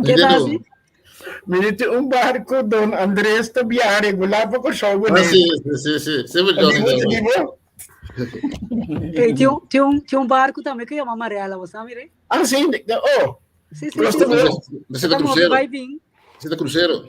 Que tal assim? Menino, um barco, Dom Andrés Tabiari, lá para o show. Sim. Sempre Johnny. Tinha um barco também que chama Amarela, você sabe, né? Ah, sim. Oh, Sim. Você da cruzeiro. Vai vir. Você da cruzeiro.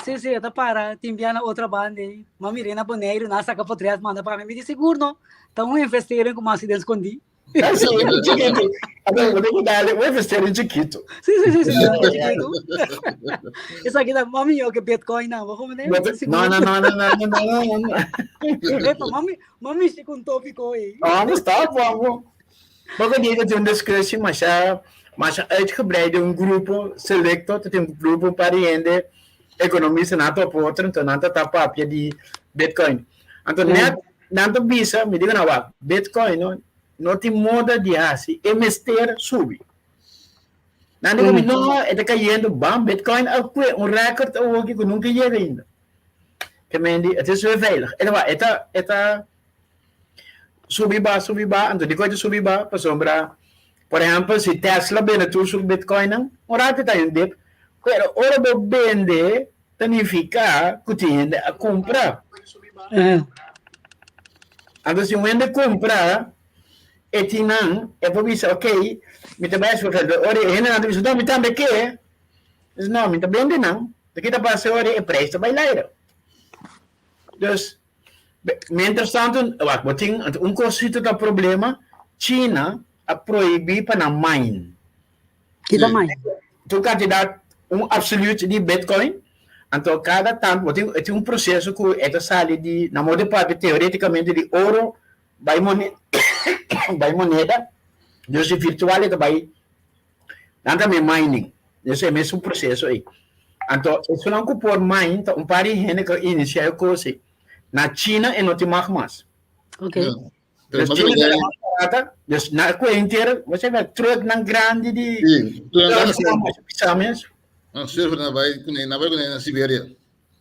Sim, essa para te enviar na outra banda aí. Uma mirena boneiro, na saca por trás, manda para mim, me diz seguro, não? Então, um investidor com uma acidente escondi. Ah, sim, chiquito. Agora, vou dar um investidor chiquito. Sim, chiquito. Isso aqui dá mami que Bitcoin, não, vamos ver. Não. Epa, mami, se com tópico aí. Ah, mas tá, vamos. Porque diga de um discurso, mas uitgebreid grupo selecto, tem um grupo para rende economista na top outro, então não tá papia de Bitcoin. Então net não bisa, me diga na Bitcoin não tem moda de assim, é mister sube. Não digo não, é caindo bam Bitcoin um recorde ou que nunca chega ainda. Que mendi, het is weer veilig. Eta subir ba, então depois de subir ba, para sombra. Por exemplo, se Tesla vende tudo sobre Bitcoin, não, ora está em dip. Pero ora do vende, significa que tem a comprar. Então se vende comprar, não, é para dizer, ok, me também é sobre, ora, ainda não diz, não, me também que, não, me também não. Daqui está passando, ora, é preço vai lá. Dus, mientras tanto, um conceito do problema, China a proibir para mine. Que da mine? Tu quer dar absoluto de Bitcoin, então cada tanto tem um processo que é sale de na maior parte teoreticamente de ouro vai moneda, dus de virtual é vai também mining. Esse é mesmo processo aí. Então, isso não que por mine, então um par de gente que inicia a coisa na China e não tem mais. Ok. Dus na inteira, você vai truck na grande de pisames. Não, surf na vai na Sibéria.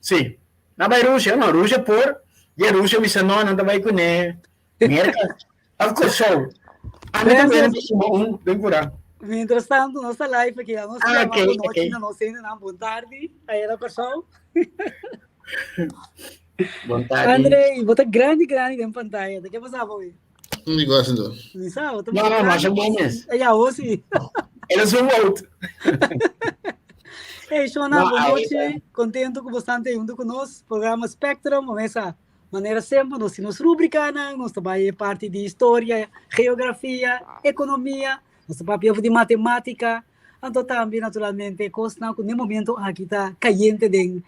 Sim. Na vai Rússia, não, Rússia por, e a Rússia me não vai com América. Of course so. Bem por aí. Mientras tanto, nossa live aqui, a nossa noite, não sei ainda não, boa tarde, aí era pessoal. Boa tarde. André, bota grande em pantalla, de que passava hoje? Não me gosto, não. Não, mas é bom mesmo. É já hoje. Eles vão outro. Ei, Shona, boa noite. Contento com bastante junto conosco. Programa Spectrum, essa maneira sempre, nós rubrica, nós também é parte de história, geografia, economia, nós papel de matemática. Então também, naturalmente, costa que no momento aqui está caliente de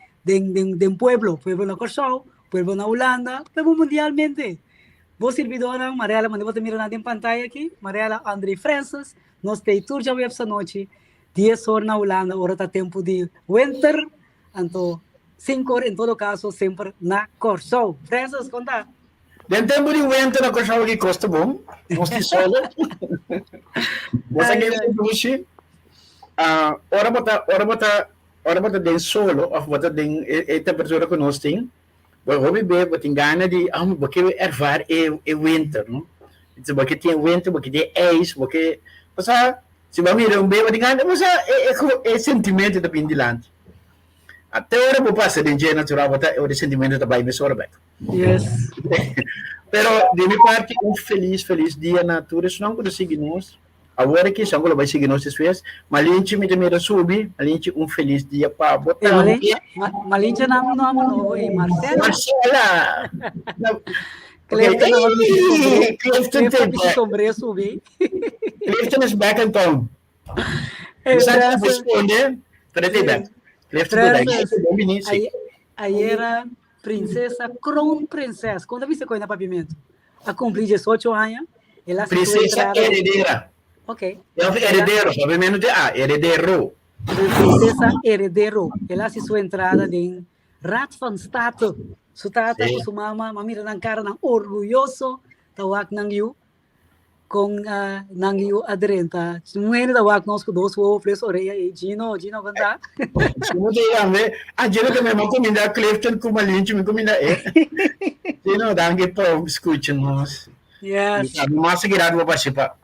pueblo na Corsol, pueblo na Holanda, pueblo mundialmente. Vou servidora, Mariela, mandei você mirar na pantalla aqui, Mariela André Francis, nós temos tour já essa noite, 10 horas na Holanda, hora está tempo de winter, então 5 horas em todo caso, sempre na Corsol. Francis, conta. Den tempo de winter na Corsol que custa bom, nós temos solo. Você quer que ora bota den solo, of bota den temperatura que nós temos, we hebben gana die we ervaren winter, no? Então porque tem winter, porque tem ijs, porque se vamos ir bebe gana, mas é sentimento da pindilante. Até hora vou passar de dia natural, botar o sentimento da bairro sorbe. Yes. Pero de minha parte feliz dia natura, isso não consegue nós. Agora que Sangolo vai seguir nossas festas, Malinche me também subir, Malinche feliz dia para botar. Malinche não, Marcela. Clifton tem sobre subir. Clifton is back in town. Você responde? Peraí, Clifton aí era princesa, crown princesa. Quando você coisa para pimento? A cumprir 18 anos, ela princesa herdeira. Ok. Heredero, obviamente heredero. Princesa Heredero. Ela se sua entrada em Rat van State. Sua tata com sua mama, mira na cara ng orgulhoso, tawag ng yu, com ng yu adrenta. Ngayon tawag nós com dois wolves, oreia e Gino canta. Como diga, Gino também me comida Clifton com Malinche, me comida Gino, danke por escutar nós. Yes. Mas seguirá vou participar.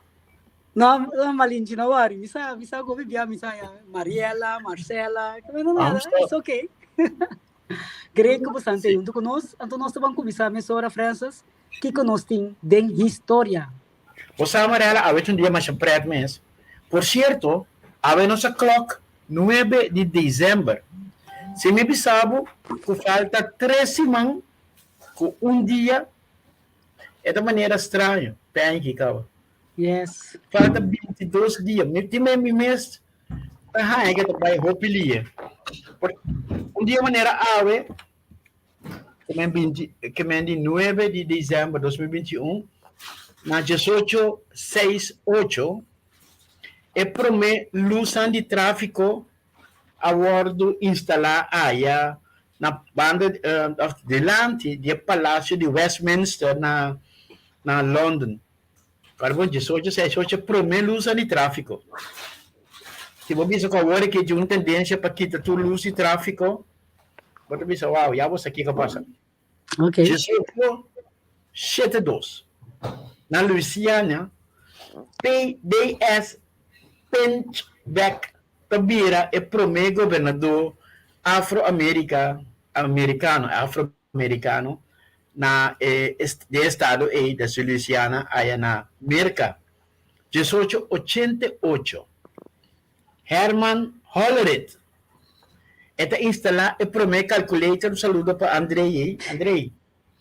Não, Malinchi, não worry. Bisa go bibia, misa Mariela, Marcela, não nada, it's okay. Great que você tem junto conosco, então nós vamos começar a mesora Francis, que conosco tem de história. Você Mariela, a ver um dia mais preto mês. Por certo, a ver nossa clock 9 de dezembro. Se me bisabo, que falta 3 semanas, com um dia, é da maneira estranha. Tem que calma. Yes. Falta 22 dias. Me mês, é que vai roupilia. Um dia maneira ave, que é 9 de dezembro de 2021, na 1868, é promê luz de tráfico a bordo instalar área na banda delante do Palácio de Westminster na London. Para 1868 promê luz de tráfico. Se você pensa que agora que tem uma tendência para quitar tudo luz de tráfico, você pensa, uau, já você aqui que passa. Ok. 1872, na Louisiana, P.D.S. Pinchback Tabira é primeiro governador afro-americano na de estado da Louisiana aí na América. 1888, Herman Hollerith está instalado o primeiro calculator. Saludo para Andrei.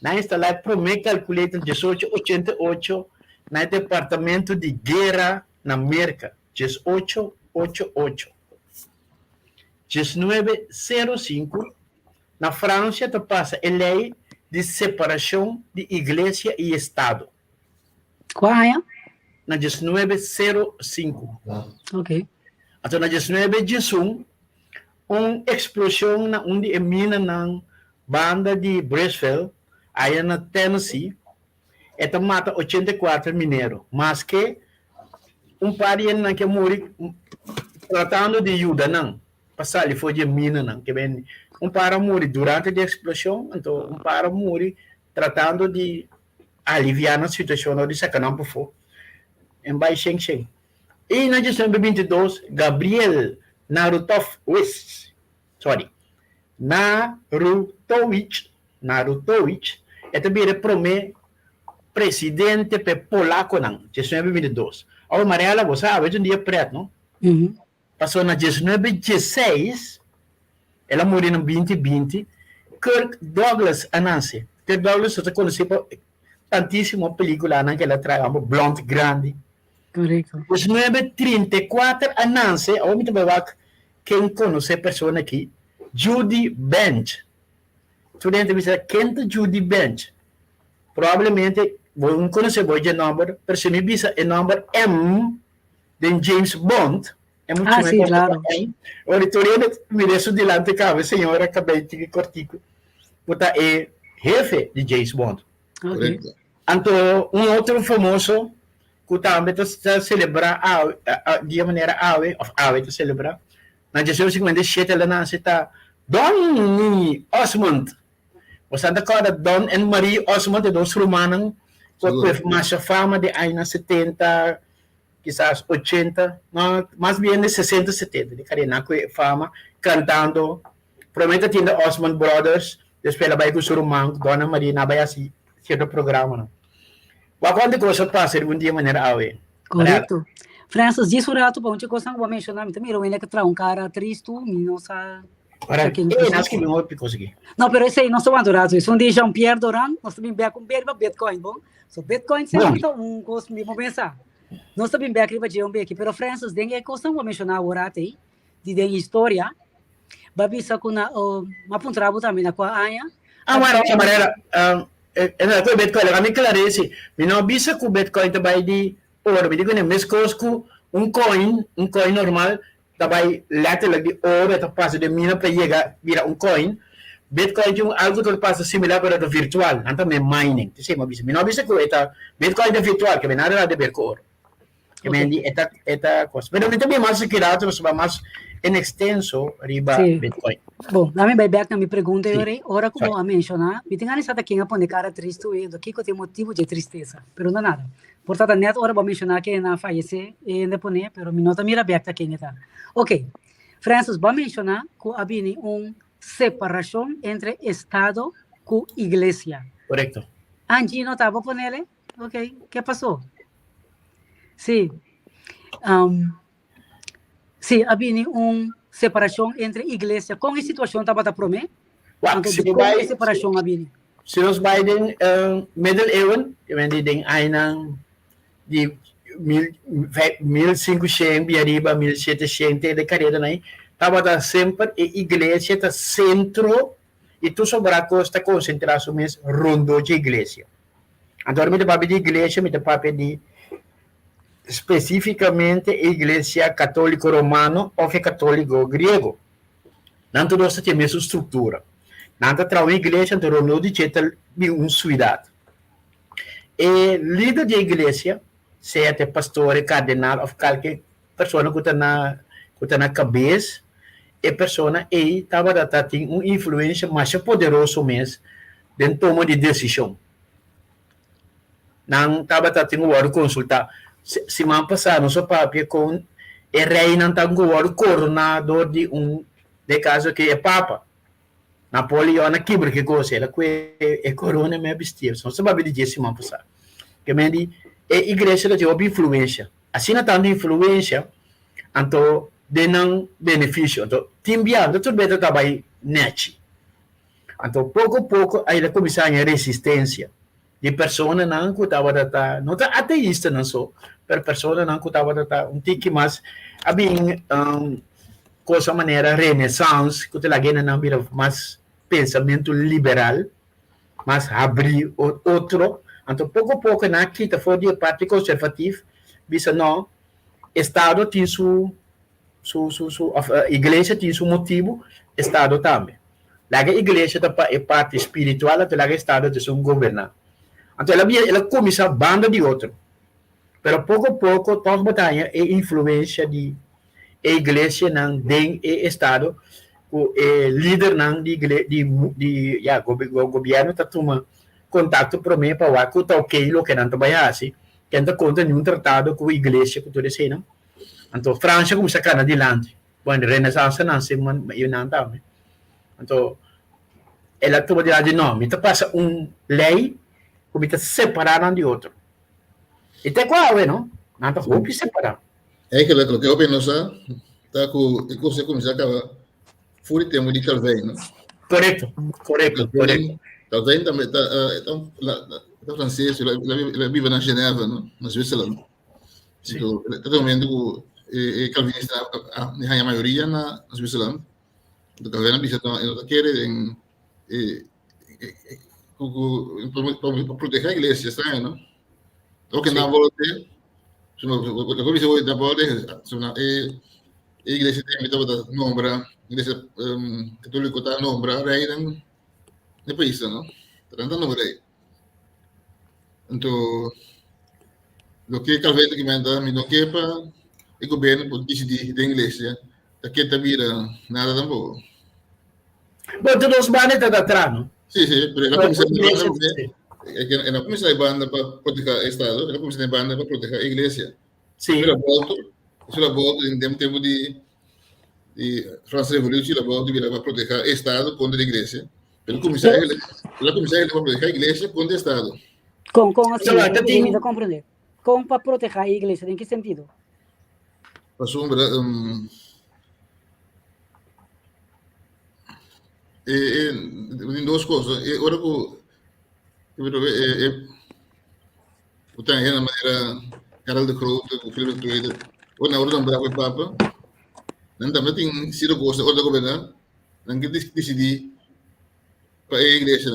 Na instalar o primeiro calculator 1888 no Departamento de Guerra na América. 1888. 1905, na França, passa a lei de separação de igreja e Estado. Qual é? Na 1905. Ok. Então, na 1911, uma explosão na onde mina na banda de Bristol, aí na Tennessee, esta mata 84 mineiros, mas que pariente que morre tratando de ajuda não, passar ali foi de mina não, que bem para morrer durante a explosão, então para morrer tratando de aliviar a situação onde se canal por fora, em baixo Sheng. E na 1922, Gabriel Narutowicz, é também o primeiro presidente polaco não, 1922. Agora, Mariela, você sabe, um dia preto, não? Passou na 1916, ela morreu em 2020, Kirk Douglas Anansi. Kirk Douglas, você conhece por tantíssima película que ela traz, Blonde Grande. Correto. 1934, Anansi, ou me também quem conhece a pessoa aqui, Judy Bench. Estudante diz, quem é Judy Bench? Provavelmente, vou conhecer o número, mas se me diz o número M de James Bond, é muito mais claro. O editorial me deixa delante da senhora, acabei de cortico. Porque é jefe de James Bond. Okay. Então, outro famoso, que também está celebrar de maneira ave está celebrar. Na 1957, ela nasce, está Don Osmond. Você acorda Don e Marie Osmond, dois romanos, com mais fama de anos 70, quizás 80, no, mais bem de 60, 70, de carina com fama, cantando. Provavelmente tinha Osmond Brothers, depois ela vai com o romano, Dona Maria, na vai assim, certo programa. Não? Quando coisa passa, de um dia maneira ave. Correto. Francis, diz o rato, bom, tipo, não vou mencionar, também eu ainda que trago um cara triste, não sabe. Não, pero esse aí não sou adorado. Isso de Jean-Pierre Doran, nós também bem com Bitcoin, bom? So Bitcoin sempre coisa me pensar. Nós também bem aqui para Jean aqui, pero Francis, dengue é coisa vou mencionar agora aí, de dengue história. Babi sa ko na mapuntrabo também na qua anya. Maneira, com Bitcoin, kami clarece, não bisa com Bitcoin também de ouro, me digo, mesmo com um coin normal. Também letterlijk de ouro, это passa de mina para chegar vira coin. Bitcoin é algo que passa similar para o virtual, então é mining. Você sabe, mas não bisa que eta Bitcoin é virtual, que nada de ver com ouro. Que mendi eta coisa. Mas não também mais securado, mas mais em extenso riba Bitcoin. Bom, dá-me bem back na minha pergunta ora como a mencionar, me tem ganhado aqui a pôr cara triste e aqui que tem motivo de tristeza, pero não nada. Portanto, net ora vou mencionar que na falece e depois, pero mi nota mira aberta quem está. Ok. Francis, vou mencionar que havia separação entre Estado e Igreja. Correcto. Angie não estava por ele? Ok. O que passou? Sim. Sim, havia separação entre Igreja. Com a situação estava a prometer? Se com a separação havia? Se nós vai den middeleeuwen, die ding ainang di 1500 biariba 1700 de carreira naí, tava sempre a igreja tá centro e tu sobre a costa concentração mesmo rondo de igreja. Então me papo de igreja, me papo de especificamente a igreja católico romano ou católico grego. Não tudo isso tem a mesma estrutura. Nanta trau igreja então rondo de cheta de cidade. E líder da igreja, seja pastor, cardenal ou qualquer pessoa que está na cabeça, e pessoa aí estava tendo uma influência mais poderosa mesmo dentro toma de decisão. Não estava tendo o consultar. Se man passar no seu papel com o rei não está com o coronador de caso que é papa. Napoleão na quebra que coisa, ela é corona me vestir. Só sabe de se man passar. Que me diz, a igreja tem uma influência. Assim não tem influência, então de não benefício. Então, timbiando, tudo bem trabalhar net. Então, pouco a pouco, aí começa a resistência de pessoas não que estava não está ateísta não só, mas pessoas não que estava um tique mais, havia coisa maneira renaissance, que lá gente não vira mais pensamento liberal, mas abrir outro. Então, pouco a pouco, na quinta foi de parte conservativa, disse não, Estado tem a igreja tem seu motivo, Estado também. Lá a igreja é parte espiritual, então lá o Estado tem um governar. Então, ela começa a banda de outro. Mas pouco a pouco, todos batalham a influência de igreja não tem Estado, o líder não de governo está tomando contato para mim para o que está ok, o que não trabalha assim, que não conta nenhum tratado com a igreja, que tudo isso, não? Então, França começa a cair adiante. Bom, a Renaissance não se não está. Então, ela toma de nome. Então, passa lei que está separada de outro. E tem qual é, não? Não está separado. É que o que eu penso, tá com você começar a acabar fora tempo de Calvin, não? Correto. Calvin também está francês, ele vive na Geneva, não? Na Suíça. Então, totalmente calvinista a maioria na Suíça. Então, Calvin bisa não quer para proteger a igreja, está, não? O que não volta, o que você vai volta, a igreja tem que nombrar, a igreja católica está nombrar rei no país, não? Está no rei. Então, o que Calvin comenta, não quer para o governo pode decidir da igreja, que está vira nada tampoco. Bom, todos os banes estão atrás, não? Sim, pero ela começa a banda para proteger o Estado, ela começa a banda para proteger a igreja. Sim. Ela volta em tempo de França Revolução, ela volta para proteger o Estado contra a igreja. Ela começa a proteger a igreja contra o Estado. Com assim, compreender. Com para proteger a igreja, em que sentido? Passou em duas coisas. Agora eu tenho na maneira Carol de Cruz, o filho do Twitter, ou na hora de lembrar o Papa, não também tem sido coisa, ou da governar, não que decidir para a igreja.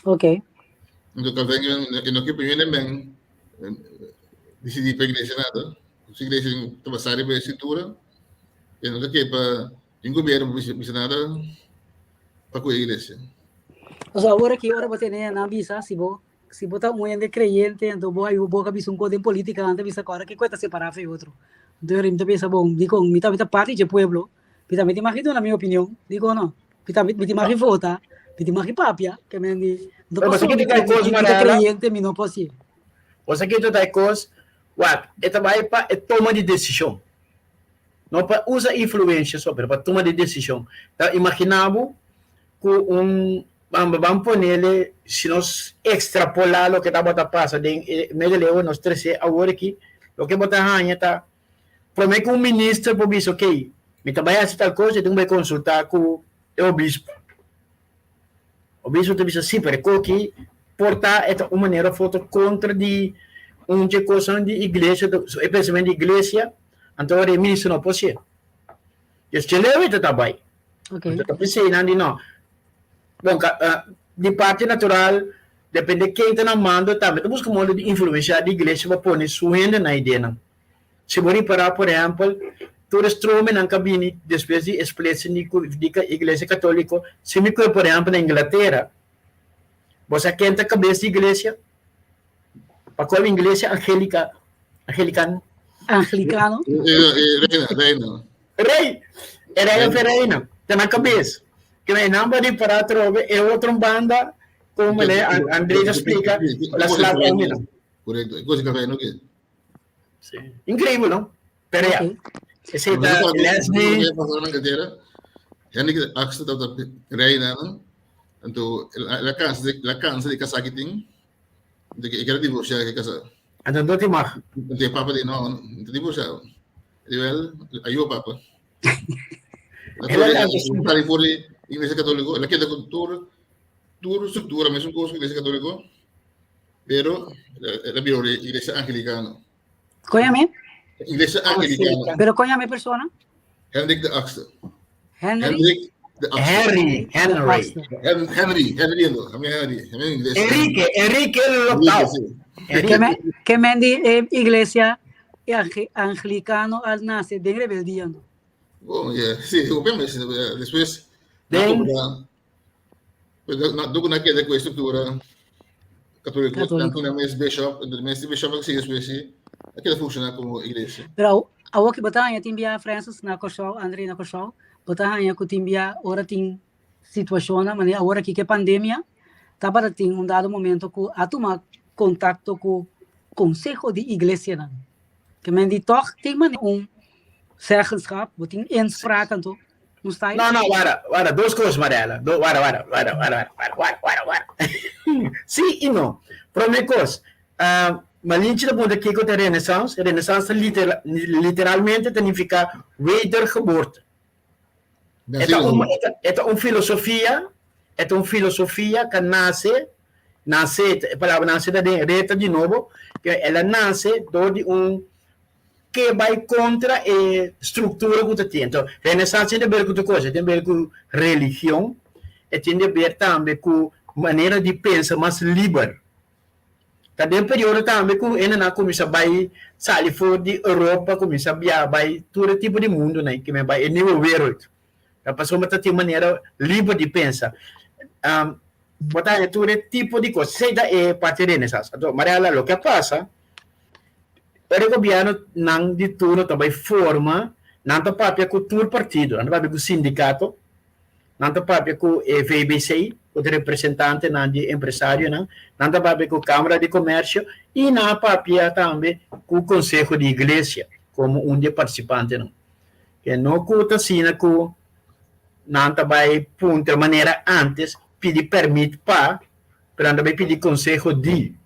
Ok. Então, Calvin, eu não quero primeiro bem decidir para a igreja nada. Se a igreja está passando para a cintura, eu não quero para o governo não nada para a igreja. O sea, agora você tem na visa, se botar de creyente, então vou cabeça código política antes visa agora que cuesta separar foi outro. Então eu me pensa bom, digo, me tá parte de pueblo, me imagino na minha opinião, digo não, me imagino votar, me imagino papia, que me diz, não posso creyente, me não posso. Você que tu tá coisa, esta vai para toma de decisão. Não para usar influência sobre, para toma de decisão. Então, imaginamos que vamos poner, se nós extrapolar o que está botando passando, em meio nós trazer agora aqui, o que botar ranha tá, promete que ministro pode dizer, ok, me trabalhar essa tal coisa, então vai consultar com o bispo. O bispo te diz, sim, pero que portar esta maneira foto contra de coisa de igreja, especialmente de igreja, então o ministro não pode ser. Este leva este trabalho. Ok. Então, pensei, não. Bom, de parte natural, depende de quem está na mando, também busca um modo de influenciar a igreja para pôr sua renda na ideia. Se você parar, por exemplo, tu estrome na cabine, depois de expressão da igreja católica, se me por exemplo, na Inglaterra, você quer a cabeça da igreja, para qual igreja anglicana? Anglicano. Reina. Rei, era a reina, está na cabeça. Que me namba de parar trove é outra banda, como ele André explica, a slava humana. Correto, coisa que reina o quê? Incrível, não? Pero Ok. esse da Leslie, Pasal na Inglaterra, yani aksa daw reina no. Então, la cansa de kasakiting. De que era divorciar que casa. ano do timah. Não papa de não, divorciar. Igual, ayuda papa. La California, iglesia católica, la que da cultura, estructura, mesmo coisa iglesia católica, pero la biologia iglesia anglicana. Conhame? Iglesia anglicana. Pero conhame persona? Hendrik de Achtste. Henry? Hendrik de Achtste. Henry. Henry ando. Enrique local. Que mendi iglesia anglicano al nace de rebeldia. Bom, sim, obviamente, depois dopo naquela com a estrutura católica, tanto na mes bishop que sigue depois, aquilo funciona como igreja. Pero awo que batanya timbia Francis na kosho, André na kosho, batanya ko timbia ora ting situação na maneira agora que pandemia, tá para ter dado momento que a tomar contato com conselho de igreja não. Que mendi toch tem zeggenschap, wat in inspraak en toch. Não, para, duas coisas, Mariela. Para. Sim e não. Primeira coisa, malinche da bunda que é Renaissance, Renaissance literalmente significa wedergeboorte. É uma filosofia que nasce, a palavra nasce da reta de novo, que ela nasce de que vai contra a estrutura que tem. Então, Renaissance tem a ver com outra coisa, tem a ver com religião, e tem a ver também com maneira de pensar mais livre. Tem período também que ainda começa a sair fora de Europa, começa a viajar todo tipo de mundo, né, que vai em nível world. A pessoa tem maneira livre de pensar. Botar todo tipo de coisa, seja é parte de Renaissance. Então, Mariela, o que passa? O governo não de turno também forma, não tem papel com todo partido, não tem papel com o sindicato, não tem papel com o VBC, o representante de empresário, não tem papel com a Câmara de Comércio e não tem papel também com o Conselho de Igreja, como de participante. Não. Que não conta assim, não também, de maneira antes, pedir permito para também pedir conselho de.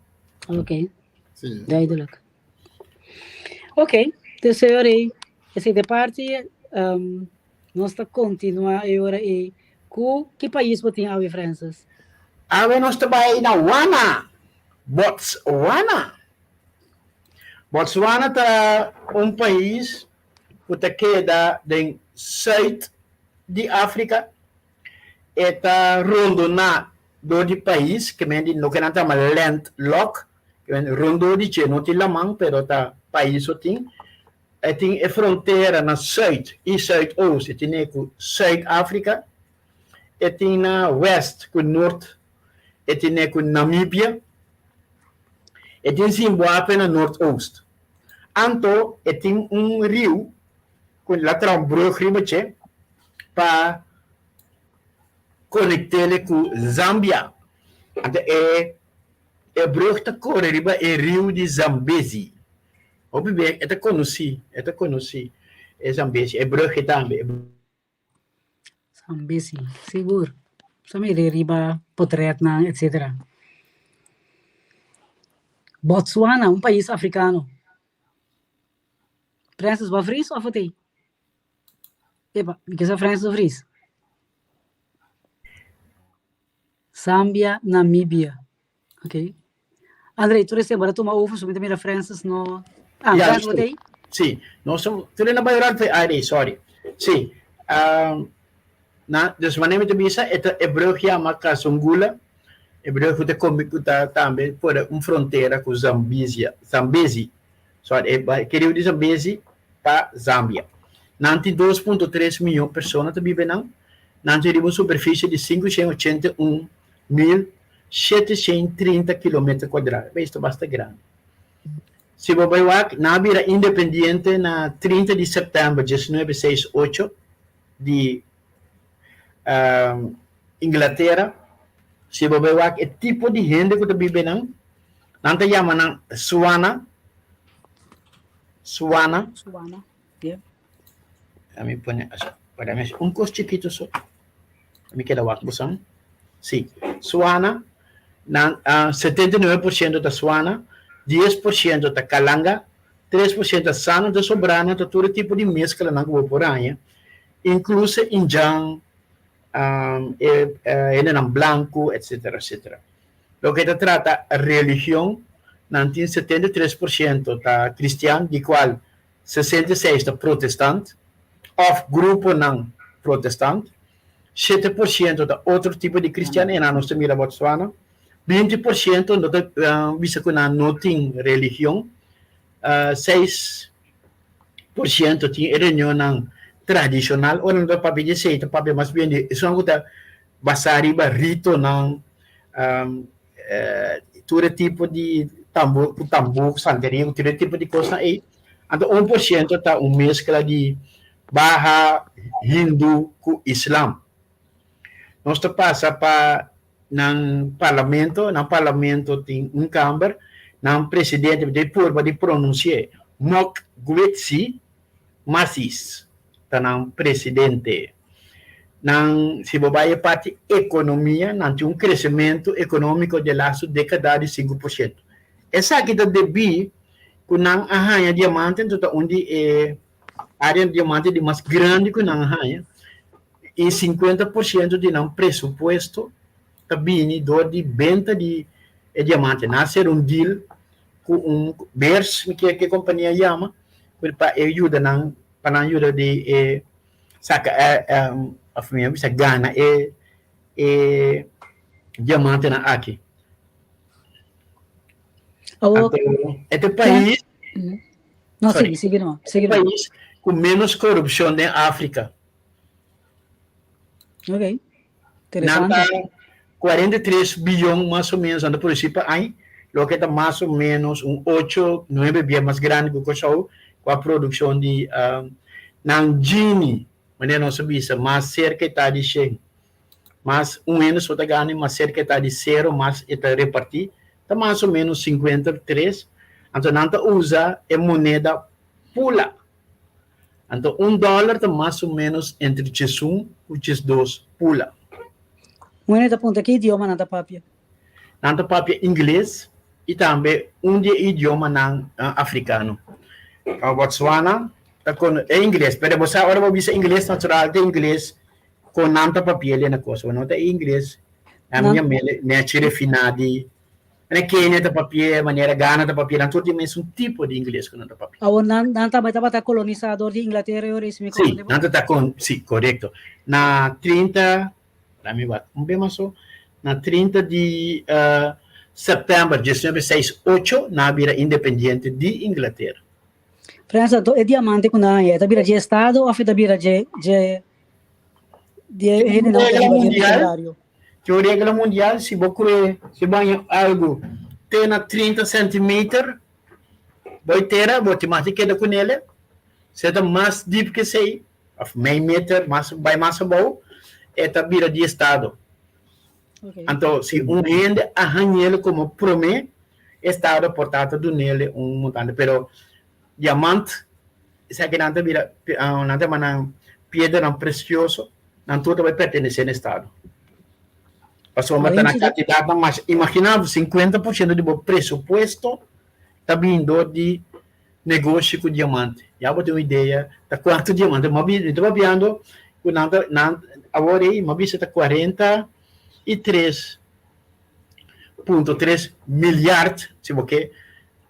Ok. Sim. Duidelijk. Ok, dus eu essa de parte, nós está continuar agora e que país você tem a Francis? Nós trabalhamos na Botswana. Botswana é país que queda no sul de África. Está rondando do país que não que não chama landlocked, que rondo de che não tem la mão, pero está país tem a fronteira na sul e sudoeste, tem com Suid-África, e tem na west com norte, e tem com Namíbia, e tem Zimbábue na norte-oeste. Então, tem rio com lateral brug para conectar com Zâmbia. Então, é brug te corre riba é rio de Zambezi. Obi bem, é conheci. É Zambezi, é brug também. Zambesi, seguro. Sampai dari riba potret na, etc. Botswana, um país africano. Francis, wat Fries of wat hij? Epa, ik is Francis of Fries. Zambia, Namíbia. Ok. André, tu recebe, agora toma ovo, somente mira Francis no... Ah, Yeah, Francis, wat hij? Sim, nós somos. Tu na maioria foi sorry. Sim. Na dus wanneer we bisa é brug chama Kasungula, é brug te combinar também por fronteira com Zambezi. Só é querido de Zambezi para Zâmbia. Nanti 2,3 milhões de pessoas que vivem não. Nanti uma superfície de 581.730 km². Isto é bastante grande. Se você vai na vira independente na 30 de setembro de 1968 de Inglaterra, se você vai é tipo de gente que vive não, não te chama não Swana. Yeah. A mim põe para mim chiquito só. A mim queda wak busão. Sim, Swana, 79% da Swana, 10% da Kalanga, 3% da Sano, da Sobrana, da todo tipo de mescla na Guaporães, incluso Injang, Enenam Blanco, etc. Lo que se trata a religião, 73% da cristiano, de qual 66% da protestante, of grupo não protestante, 7% da outro tipo de cristiano, e na nossa mira Botswana, 20% bisa ko na noting religião, 6% tinha reunião ng tradicional o não papi de seita papi mas bem de isso não está basari ba rito ng todo tipo de tambor santeria todo tipo de coisa aí então 1% tá mescla de Baha Hindu com Islam nós tá passa para ng parlamento tem câmara ng presidente depois de pronunciar Mokgweetsi Massis tanang presidente ng si babae parte economia nanti crescimento econômico de laço década de 5%. Essa kita debi kunang ahaya diamante tota onde área diamante de mais grande kunang ahaya e 50% de não presupuesto tabini do de venda de diamante nascer deal com BERS que companhia chama para ajuda nang panayuda de saka afirma bisa gana diamante na aqui. Este país não sigue não. País com menos corrupção na África. Ok. Interessante. 43 bilhões mais ou menos anda por isso aí, lo que está mais ou menos 8, 9 vezes mais grande que o com a produção de Nanjini, mas não sabia, mas cerca está de 100, mas menos só ganha, mas cerca está de 0, mas está repartir, está mais ou menos 53, então não usa a moeda pula, então $1 está mais ou menos entre 1 e 2 pula. Moeda ponta que idioma nada papia? Nada papia inglês e também idioma não africano. A Botswana é inglês, pero você agora vai ver inglês natural de inglês com nada papel na coisa, não tem inglês. A minha minha tira finadi, na Quênia da papel, maneira Ghana da papel, não todo um tipo de inglês com nada papel. Ah, nanta vai estar colonizador de Inglaterra e esse micro. Sim, nanta tá com, sim, correto. Na 30, na 30 de setembro de 1968, na vira independente de Inglaterra. França, é diamante com a é tabira de estado ou é tabira de mundial. Que o regra mundial se você banha algo tem 30 centímetros, vai ter a matemática com ele, se é mais deep que sei, of meio meter, mais vai mais bom, é tabira de estado. Ok. Então, se rende arranha ele como promê, estado portanto do nele montante, pero diamante, se que nanta vira, nanta mana pedra precioso, não tudo vai pertencer ao estado. Passou uma na candidata, mas imaginava 50% do presupuesto está vindo de negócio com diamante. Já vou ter uma ideia de quanto diamante. Mas estou vendo, agora aí, mas está 43,3 milhões, se você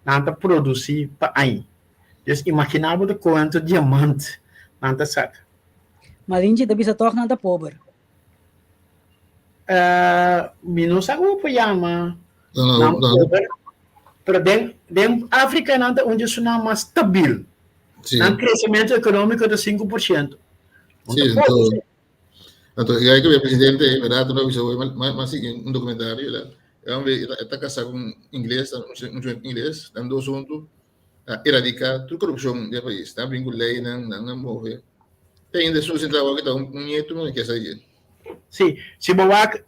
nada produzir para aí. Então, imaginava de quanto diamante nada saca. Mas a gente bisa torna nada pobre. Não sabe o que chama. Não. Pero dentro da África, nada onde isso não é mais estável. Sim. Um crescimento econômico de 5%. Sim, então, e aí que o presidente, verdade, não avisou, mas sim, um documentário, ele está casado com inglês, inglês, dando assunto, erradicar toda a corrupção do país, está abrindo lei, não morre. Tem ainda pessoas em trabalho que estão nieto, não quer sair. Sim, se Boaco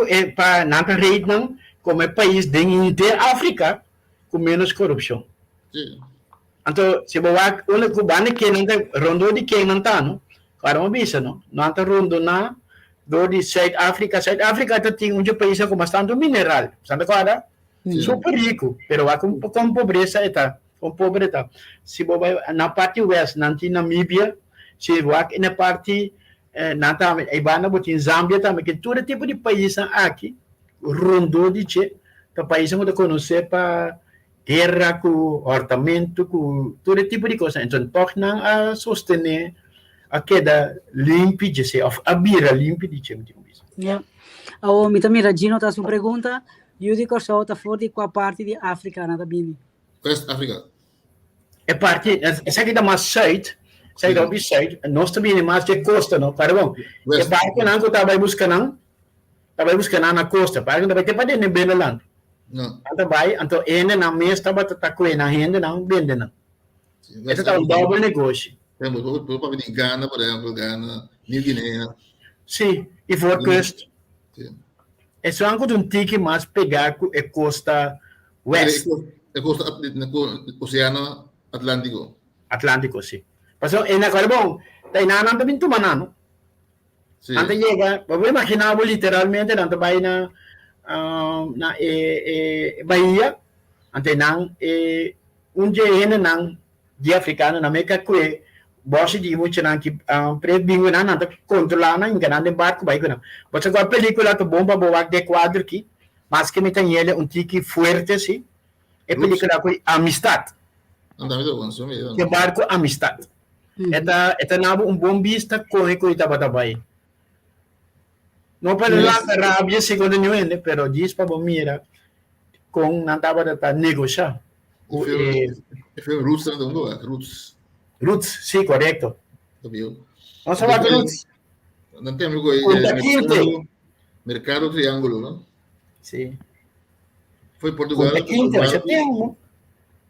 é para não rede não, como é país dentro da África com menos corrupção. Sim. Então, se Boaco, o cubano que não está rondo de quem não está, não? Claro, não bisa, não? Não está rondo na do de South África tem um país com bastante mineral, sabe qual super rico, pero com pobreza está, com pobreza. Se Boaco na parte oeste, não tem Namíbia, se Boaco na parte nata ibana botin Zâmbia também que todo tipo de país aqui rondou de che que país onde conhecer para guerra com orçamento com todo tipo de coisa então torna a sostener a queda limpa de se a bira limpa de che muito isso. Yeah. O mi também Ragino tá sua pergunta, eu digo só tá fora de qual parte de África nada bem. West África. É parte essa aqui da mais site sai do site nós também mais de costa não para bom é parte não que estava buscando na costa para que não vai ter para dentro bem lá não então vai então ele na mesa estava com na renda não vende não esse tá um double negócio por para vir Ghana por exemplo Ghana New Guinea sim e for coast é só um tique mais pegar é costa west é costa Oceano Atlântico sim. Pasó en Carbón, Tainana também tumanano. Ante llega, vou imaginar literalmente ante vai na Bahia, ante não dia nang de africano na meca que boss de muito não que prebingo não ante controlar na enganando barco vai não. Você com a película to bomba boa de quadro aqui, mas que me tem ele tique forte sim. É película com amistad. Que barco amistad. Esta nabo bom vista com Itabatabay. Não para lá a Rábia segundo nenhum, pero diz para mira com não estava a negociar. Roots não Roots. Roots, sim, correto. Não sabe Roots. Não tem mercado triângulo, não? Sim. Foi Portugal.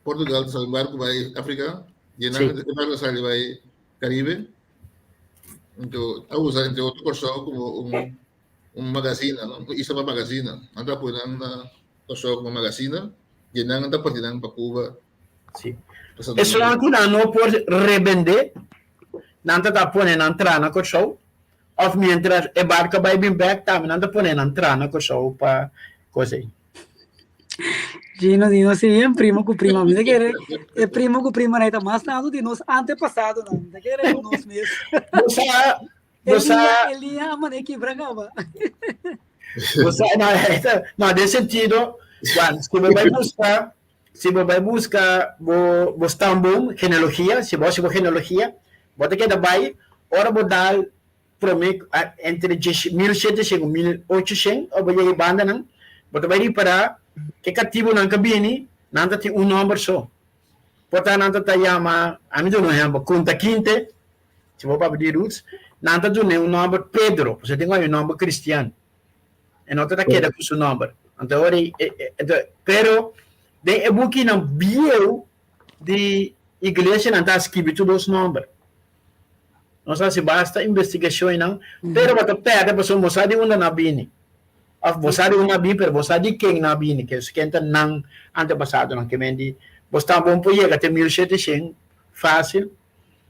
Portugal sai barco vai África. E na barco sai vai Caribe. Então, a usar entre outro corso como magazine, não? Isso é uma magazine. Anda por na corso como magazine. E não anda partindo para Cuba. Sim. Isso não pode revender. Não está ponendo entrar na corso. Of mientras a barca vai vir back também não está ponendo entrar na corso para coisa aí. Gino, sim, é primo com prima. Mas é primo com prima, né? Tá mais nada de nós antepassados, não. Tá querendo nós mesmo. Ele ia mané que bragava. Não, nesse sentido, se você vai buscar buscar bom genealogia, se você for genealogia, você quer vai, ora vou dar prometo entre 1700 e 1800, ou vai banda não, você vai ir para que cativo não cabine, não tem número só. Portanto, não tem chama, a mim não é conta quinte, se vou para pedir roots, não tem número Pedro, você tem número cristiano. E não tem queda com o número. Então, pero de buki não bio de igreja não está escrito os números. Não sei se basta investigação não, pero você pega a pessoa mostrar de onde não bine. você de uma bim, pero você de quem na bim, que isso quenta não antepassado não que mendi, você tá bom por chegar até 1700, fácil.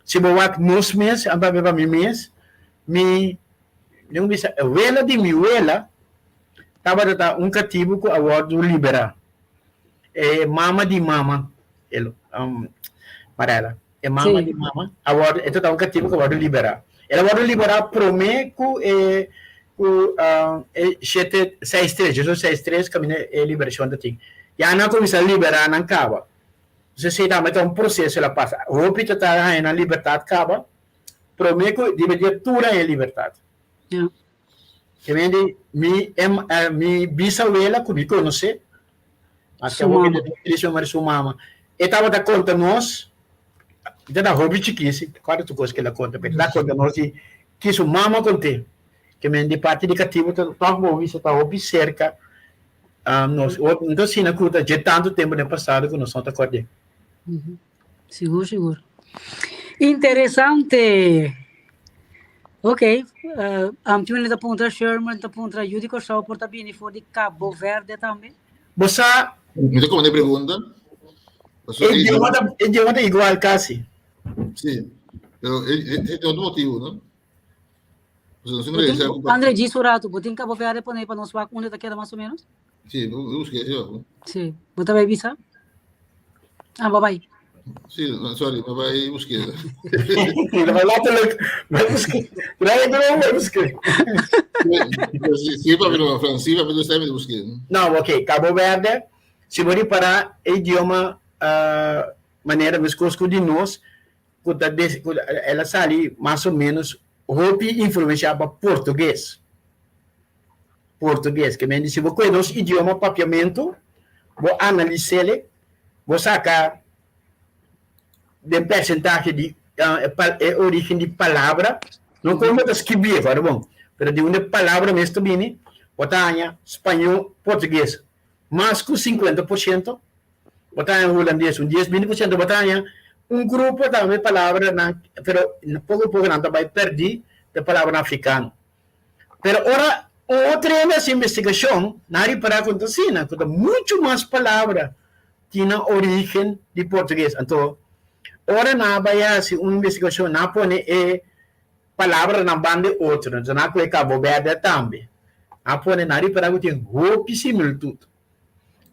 Se você nos mês, amba beba mi mês, não me a vela de mi vela, tava cativo com a word libera. Mama de mama, ele, Marela. Mama de mama, agora então tá cativo com a word libera. Ela pode liberar promê com 763, Jesus 63 caminho é liberação da ting. Já não começa a liberar não acaba. Você sei também é processo ela passa. O pito tá na liberdade acaba. Promê com dividir tudo em liberdade. Que vem mi bisabuela que me conhece. Até o que ele chama sua mama. E tava da conta nós. Então, a hobby chiquíssimo, quase tu coisa que ela conta, mas dá conta nós que sua mama conte, que me de parte de cativo, tá bom, isso tá hobby cerca, nós, então sim, na curta, de tanto tempo no passado que nós não tá acordando. Seguro. Interessante. Ok, antes da ponta Sherman, da ponta Judico, só por tabini for de Cabo Verde também. Você, me como de pergunta. idioma é igual quase. Sim, pero tem outro motivo, não? André disse o rato, botem Cabo Verde para nós ver onde está queda mais ou menos? Sim, eu busquei, sim. Bota vai visa? Bye. Sim, sorry, vai busquei. Vai lá, vai buscar. Vai buscar. Sim, para ver Francisco, para ver o estado de busquei. Não, ok, Cabo Verde, se você para idioma maneira, mas conosco de nós, ela sai mais ou menos roupa influenciada para português, que me diz, se você conhece o idioma papiamento, vou analisar ele, vou sacar de percentagem de origem de palavra, não como você escrever, agora bom, mas de uma palavra mesmo bem, botar espanhol, português, mais que 50%, botar holandês, 10-20%, botar grupo também palavra, pero pouco não vai perder a palavra africana. Pero ora, outra essa investigação, nari para acontecer, com muito mais palavra tinha origem de português. Então, ora não vai assim uma investigação, não põe palavra na banda outra, então não põe Cabo Verde também. Não põe nari para acontecer roupa similitude.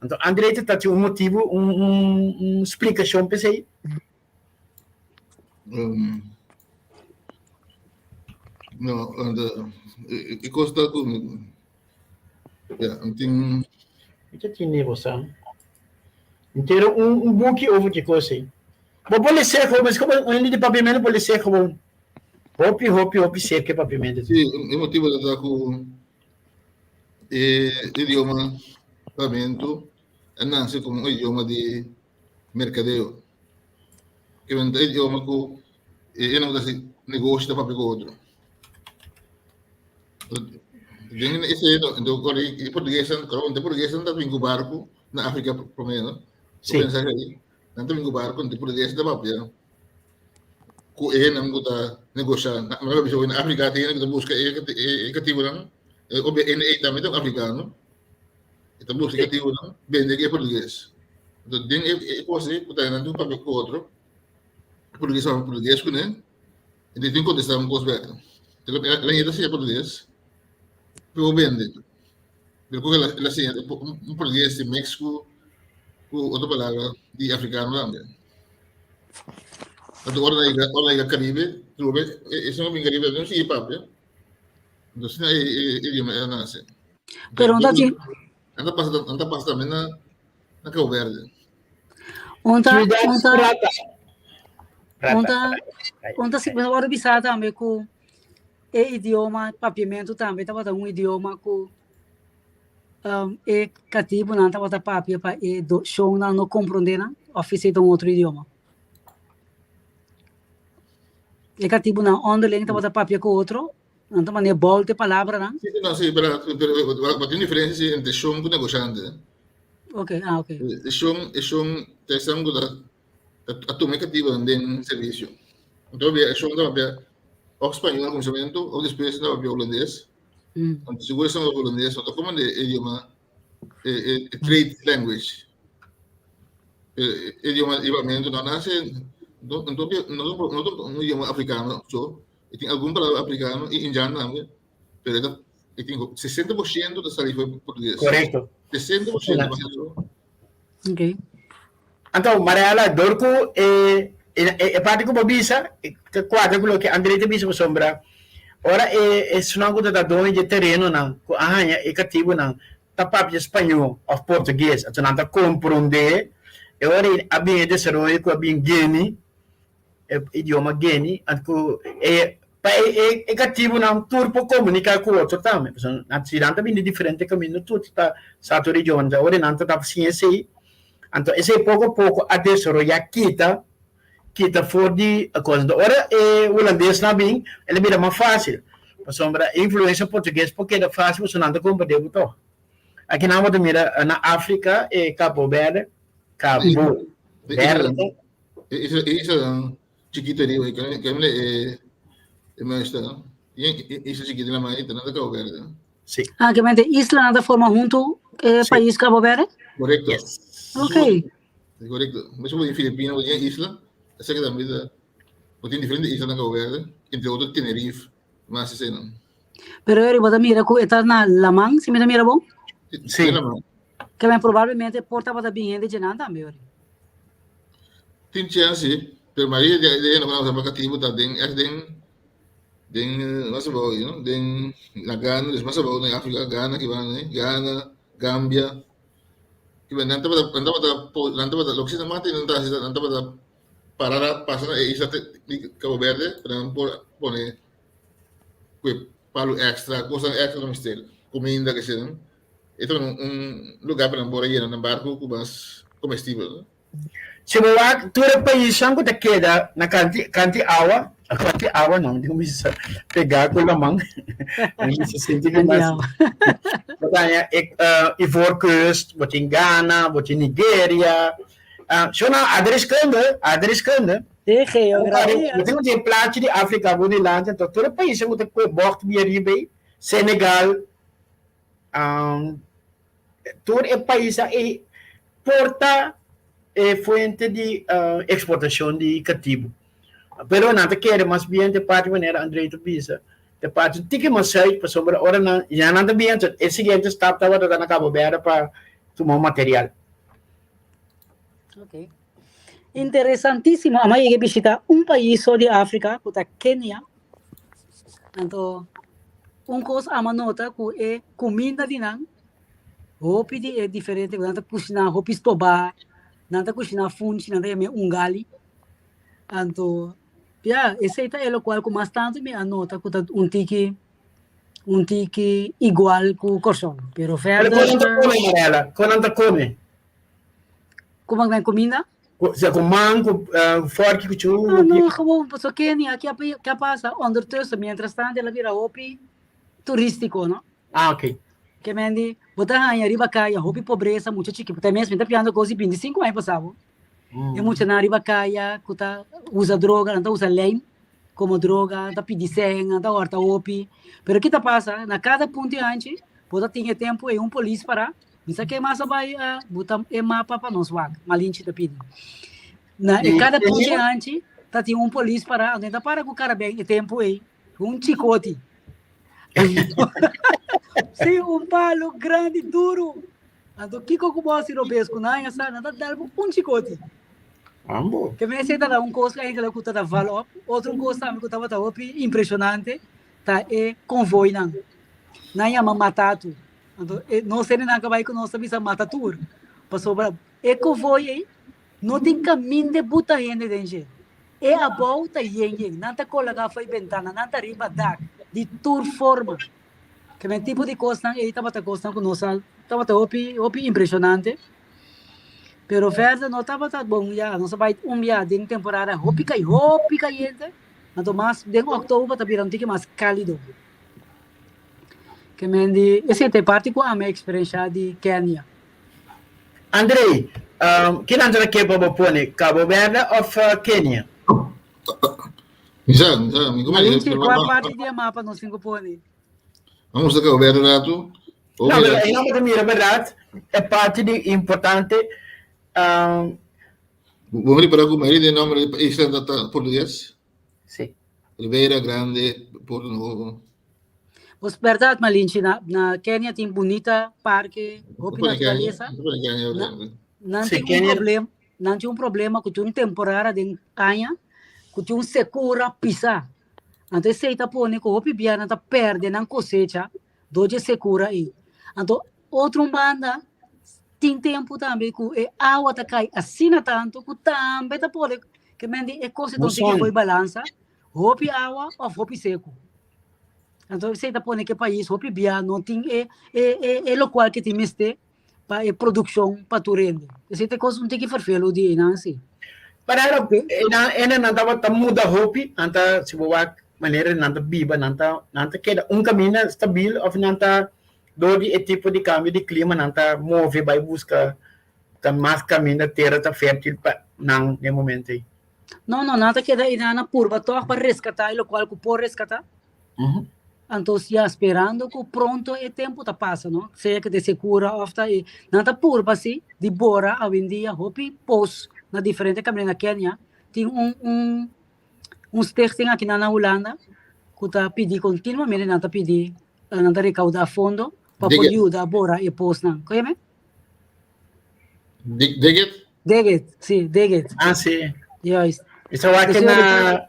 Então, André está tinha motivo, uma explicação para isso. No, e costa com tem que tinha você inteiro book over de coisa aí vou pode ser mas como um de papimento pode ser como hopi ser que papimento sim o motivo da com idioma papiamento nasce como um idioma de mercadeo que vem do idioma com não dá se negócio da papel com outro. Dengan esse do português não tá vindo barco na África primeiro. Sim. Pensar aí, não tá vindo barco de português da papel. Com não tá negociando. Na África tem que busca que tipo não. O também é africano. Então busca que tipo não. Vende que é português. Então tem coisa que tá não papel com outro. Português com ele. E tem que contestar coisa. Então ela ainda seja português. Pero vende. Pero que la siguiente, un portugués de México, otra palabra de africano también. Entonces, ahora hay Caribe, tú ves, eso no es Caribe, no es papel. Entonces, idioma nace. Pero anda pasa también na Cabo Verde. Onde se agora bisa também com idioma papiamento também estava um idioma com cativo não estava papia para do show não compreender não oficial de outro idioma cativo não onde ele estava papia com outro não estava nem volta palavra não sim pero tem diferença entre show e negociante ok show tem a tomar cativo em serviço então show não o espanhol conhecimento ou depois não o holandês Ang siguro sa mga Polonês, ito como idioma trade language. Idioma igualmente não nasce não idioma africano, so e tem algum palavra africano e indiano também, pero e tem 60% da saliva português. Correto. 60%. Ok. Então, Mariela, Dorco, parte como bisa, quadro que André te bisa por sombra. Ora, sunango da dono de terreno, não, é cativo, não, tapap de espanhol ou português, então não tá compreender. Ora, abin desenvolver com abin Guinea, idioma Guinea, então é cativo não turpo comunicar com outro também. Na cidade também é diferente caminho tudo tá satu region, ora não tá ciência aí. Então esse pouco a pouco a desenvolver kita for de coisa. Ora o holandês também ele vira mais fácil. Por sombra influência português porque é fácil você não compreender muito. Aqui na outra mira na África é Cabo Verde. Isso é chiquito ali, que mas está, isso chiquito na mãe, nada Cabo Verde. Sim. Que mente isla nada forma junto país Cabo Verde? Correcto. Yes. Ok. Correcto. Mas como em Filipinas, tem isla, essa que também tem diferentes islas na Cabo Verde, entre outros Tenerife, mas assim não. Pero eu vou mira que está na Lamang, se mira bom? Sim. Que bem provavelmente porta para bem de nada também. Tem chance, pero Maria de não vamos aplicativo tá mas bom, you know, na Ghana, mas bom na África, Ghana que vai, né? Ghana, Gâmbia. Que vai nanta pada loksina mati nanta pada parada pasana isla Cabo Verde para pone palu extra, coisa extra no mistério, comida que seja. Itu lugar para embora ir no barco com mais comestível. Se você todo país que te queda na canti água não, não precisa pegar com a mão, não precisa sentir que mais. Batanya Ivory Coast, botin Ghana, botin Nigeria, so na adrescando. Geografia. Tem um plato de África, bonilante, então todo país que te bort bem, Senegal, todo o país é porta fuente de exportação de cativo. Pero não te quer mais bem de parte maneira André tu pisa. De parte tique mais sai para sombra ora não já não te bem é seguinte stop tava da na Cabo Verde para tomar material. Ok. Interessantíssimo. A mãe visita país só de África, que é Quênia. Então, coisa a nota que é comida de nan. Hopi é diferente, não tá cozinhar hopi estobar, não tá cozinhar funchi, não tá ungali. Então, esse é o qual com mais tanto me anota que tá um tique igual com o corção. Pero Pero quando tá come. Como é comida? Se com mango, forte que chu. Não, como só Quênia, que passa, ondertussen, mientras tanto, ela vira hopi turístico, não? Ok. Que mendi, botar aí arriba caia, hopi pobreza, muito chique, até mesmo, tá piando coisa 25 anos passado. E muito na arriba caia, que tá usa droga, não usa lei como droga, tá pedi senha, tá horta hopi. Pero que tá passa, na cada ponto antes, botar tinha tempo e polícia para, isso aqui é massa vai, botar é mapa para nós vaga, malinche tá pedindo. Na cada ponto antes, tá tinha polícia para, alguém tá para com o cara bem, e tempo aí, chicote. Sim, palo grande, duro. Então, que como você não vê com nada, nada dá chicote. Ambo. Que me aceita dar coisa que ela custa da valor, outra coisa também que estava da impressionante, tá é convoio não. Não é matado. Então, não sei nem que vai com nós bisa matatur. Passou para é convoio, não tem caminho de botar gente dentro. É a volta yen, não tá colocar foi ventana, não tá riba dak, de tour forma. Que é tipo de coisa aí estava tá coisa com nós, estava tá opi impressionante. Pero verde não estava tá bom já, não vai dia de temporada hopi cai gente. Então mas de outubro tá virando tique mais cálido. Que mendi, esse é parte com a minha experiência de Quênia. Andrei, que não será que Bobo pone Cabo Verde ou Quênia? Exato. Qual parte do mapa no 5 pone? Vamos a Cabo Verde, Renato. Não, mas em nome da minha verdade, é parte de importante. Vamos para comer de nome de Isla português. Sim. Ribeira Grande, Porto Novo. Mas verdade, Malinche, na Kenya tem bonita parque, hopi natureza. Não tem um problema, não tem um problema que tem temporada de canha, que tem secura pisa. Então se está pondo que hopi biana tá perde na cosecha, doje secura aí. Então outro banda tem tempo também que a água tá cai assim tanto que também tá pode que mende é coisa então tem que foi balança, hopi água ou hopi seco. Então, você está pondo que país, hopi bia, não tem local que tem meste para produção para tu rende. Você tem coisa não tem que fazer o dia, não assim. Para ela não estava tão muda hopi, anta se boa maneira não tá biba, não tá queda caminho estável, ou não tá dori e tipo de câmbio de clima, não tá move vai buscar tá mais caminho da terra tá fértil para não no momento aí. Não, nada queda ina na curva, toca para resgatar o local que pode resgatar. Então, já esperando que pronto o tempo tá passa, não? Seja que de segura, ofta e nada purba assim, de bora a vendia, hopi pos na diferente caminho na Kenya, tem stichting aqui na Holanda, que tá pedir continuamente, nada pedir, nada recaudar fundo para poder ajudar bora e pos não, conhece? Deget, sim, Deget. Ah, sim. Yes. Isso é aqui na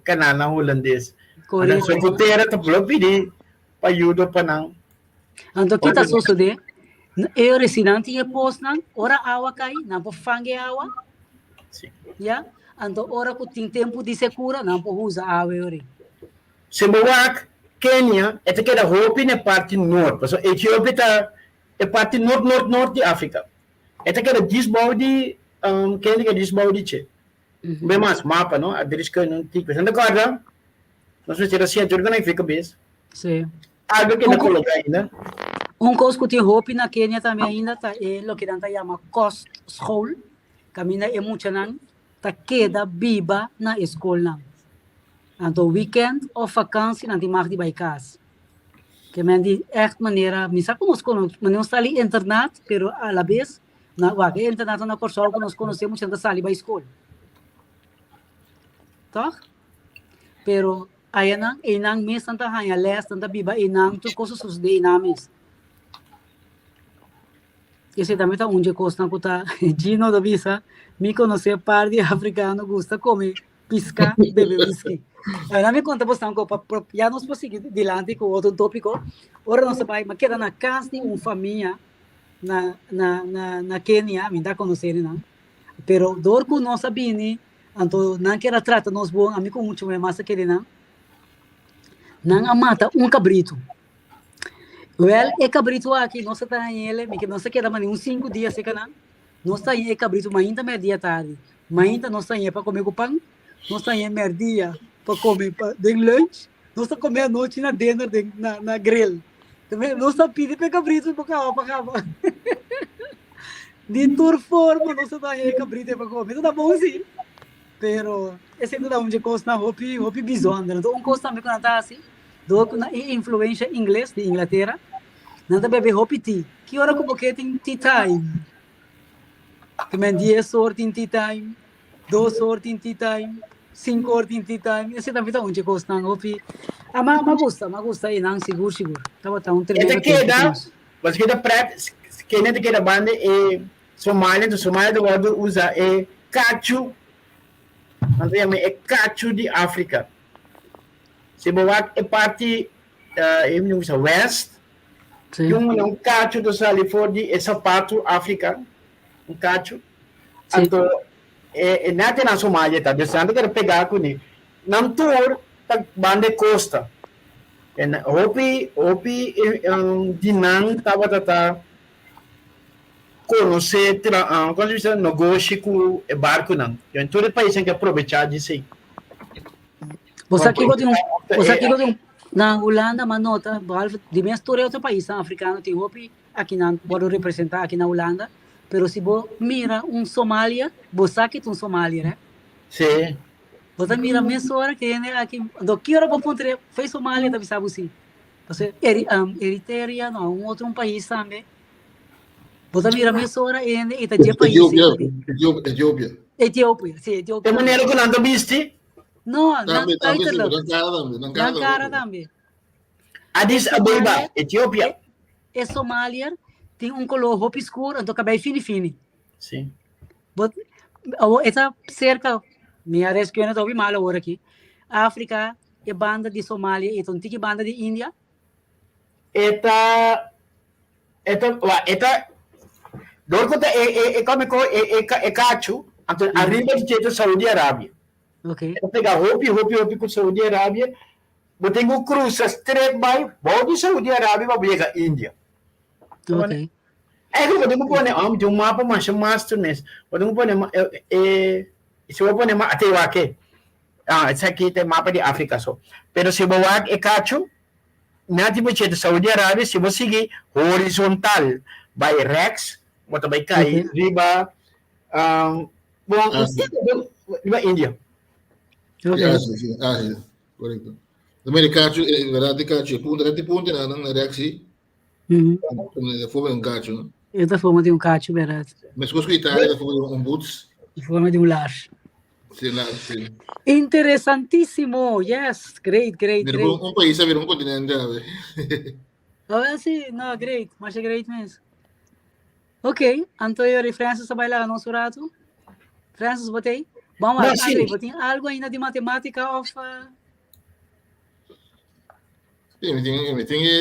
canal na holandês. Correto. Só que terra tá pelo pedir para ajuda para não. Então kita sucede, eu residente e pos não, ora água cai, não pode fangue água. Sim. Ya, então ora que tem tempo de secura, não pode usar água ori. Se boa Kenya, é que era hopi na parte norte, porque Etiópia tá é parte norte de África. É que era desbalde, Kenya que desbalde che. Bem mais mapa, não? A direita não tem coisa. Não agora, não sei se era assim, a jornada não fica bem. Sim. Algo que não coloca ainda. Coisa que tem hopi na Kenya também ainda tá é o que nanta chama cost school. Camina é muito não, tá queda biba na escola. Então weekend of vakantie nanti mag die bij casa. Que men die echt maneira, misa conosco, não está ali internat, pero a la vez na que internato na Corsol que nós conhecemos ainda está ali para escola. Tá? Pero aí não, inang mes tanta hanya les tanta biba inang tu coisas sus de inames. Esse também tá onde costa que tá Gino da visa, me conhecer par de africano gusta comer pisca, beber whisky. Ahora me conta bastante que já nós podemos seguir adiante com outro tópico. Ora nossa pai, mas queda na casa de uma família na Kenya, me dá conhecer, não? Pero dor com nossa bini, então não quer trata nós bom, amigo muito mais massa que ele não mata cabrito. Well, cabrito aqui, nós tá em ele, que nós queda mais 5 dias se canal. Nós tá em cabrito, mas ainda meia tarde. Mas ainda nós tá em para comer com pão. Nós tá em merdia para comer de lunch. Nós tá comer à noite na dinner na grill. Também nós tá pedindo para cabrito para cá. De toda forma, nós tá em cabrito para comer. Tudo bom sim. Pero esse é tudo onde costa hopi bizonda. Então costa também quando tá assim, do na influência inglês de Inglaterra. Nada bebe hopi tea. Que hora que porque tem tea time? Também 10 horas tem tea time. 2 horas tem tea time, 5 horas tem tea time. Esse também tá onde costa não hopi. Mas gusta aí não seguro. Tava tá Esta queda, mas queda prep, queda de queda banda é Somália do lado usa é cachu. Nós chama é cachu de África. Se boa é parte usa west. E um cacho do Saliford é sapato África. Um cacho. Então natin na Somália, tá? Deus anda quer pegar com ele. Nam tour pag bande costa. Hopi dinang tava conhecer quando você negócio com o barco não. Então todo país tem que aproveitar disso aí. Você aqui na Holanda, mas nota, de minha história outro país africano tem hopi aqui não pode representar aqui na Holanda. Pero se você mira Somália, você sabe que Somália, né? Sim. Você mira mesmo hora que é aqui, do que hora você fez Somália, deve saber sim. Você, Eritrea, não, outro país também. Você mira mesmo hora ainda, e tá de país. Etiópia. Etiópia, sim, Etiópia. De maneira que não viste, Não, Também, não, cara também. Addis Abeba, Etiópia. É Somália, tem color roupa escura, então cabelo fini. Sim. Essa cerca, minha vez que eu não estou mal agora aqui, África é banda de Somália, e então tem banda de Índia. Eta dorko é cacho, então arriba de jeito Saudi Arábia. Ok. Eu pegar roupa com Saudi Arábia, eu tenho cruza straight by, body Saudi Arábia para chegar Índia. Ok. É que eu tenho que pôr de mapa mais masternes, eu tenho que pôr se eu pôr até o aqui, esse aqui tem mapa de África só. Pero se eu é cacho, na tipo de Saudi Arábia, se você seguir horizontal, vai Rex, você vai cair riba, riba Índia. Ok. Ásia, correto. Também de cacho, verdade, cacho, punta na reação, foi um cacho. É da forma de cacho, verdade. Mas com a Itália, foi boots. De forma de laço. Sim. Interessantíssimo, yes, great. País a ver continente. Sim, não, great, mas é great mesmo. Ok, então eu Francis vai lá no nosso rato. Francis, botei. Vamos lá, André, botei algo ainda de matemática of... Me tem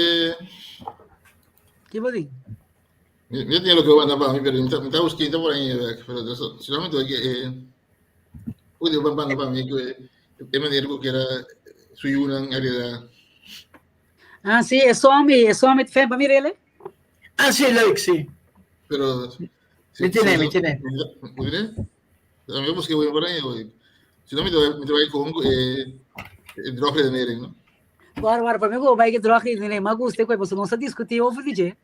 Que botei? Eu tenho o que eu ando para mim, pero me está buscando por aí, pero solamente que o de bambando para mim que é maneira que era suyuna área. Sim, é só me fé para mim ele. Sim, leuk, sim. Pero me tiene. Também busquei o por aí hoje. Se não me vai com droga de nere, não? Para mim vai que droga de nere, mas gostei que você não se discutir over DJ.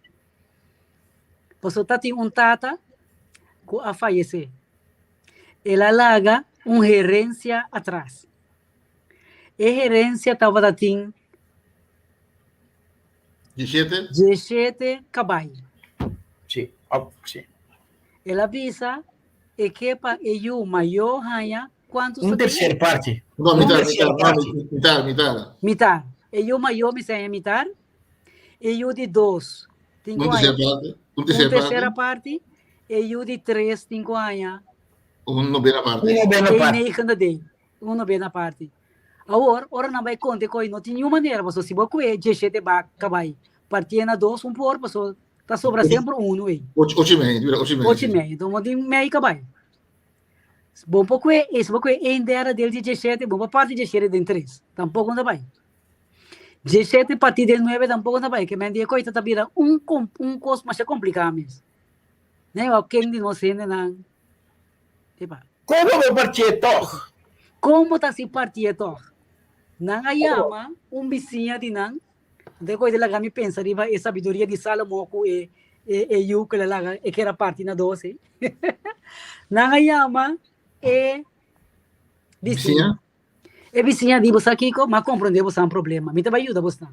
Você tá tem tata que a falecer. Ela larga gerência atrás. E gerência estava da tem 17 cabalhos. Sim. Ela avisa e que para o maior ganha quantos terceira parte. Não, mitad. E o maior me sai mitad. E o de 2 terceira parte. E o de 3 5 anos. Novena parte. Novena parte. Agora não vai contar que não tem nenhuma maneira, mas se você 17 vai acabar. Partia 2 por, mas está sobra sempre 1 aí. 8,5. Então, não tem meio acabar. Bom, pouco é isso, pouco é inteira dele de 17, bom, parte de 17 de 3. Tampouco não vai. 17 parte de 9 tampouco não vai, que me diga coisa tá vira coisa mais complicado mesmo. Nem o quem de nós ainda não. Como vai partir toch? Como tá se partir toch? Não ayama vizinho de não. De coisa lá me pensa riba e sabedoria de Salomão que eu que lá que era parte na 12. Não ayama vizinha. Vizinha de você aqui mas compreender você um problema. Me vai ajudar você.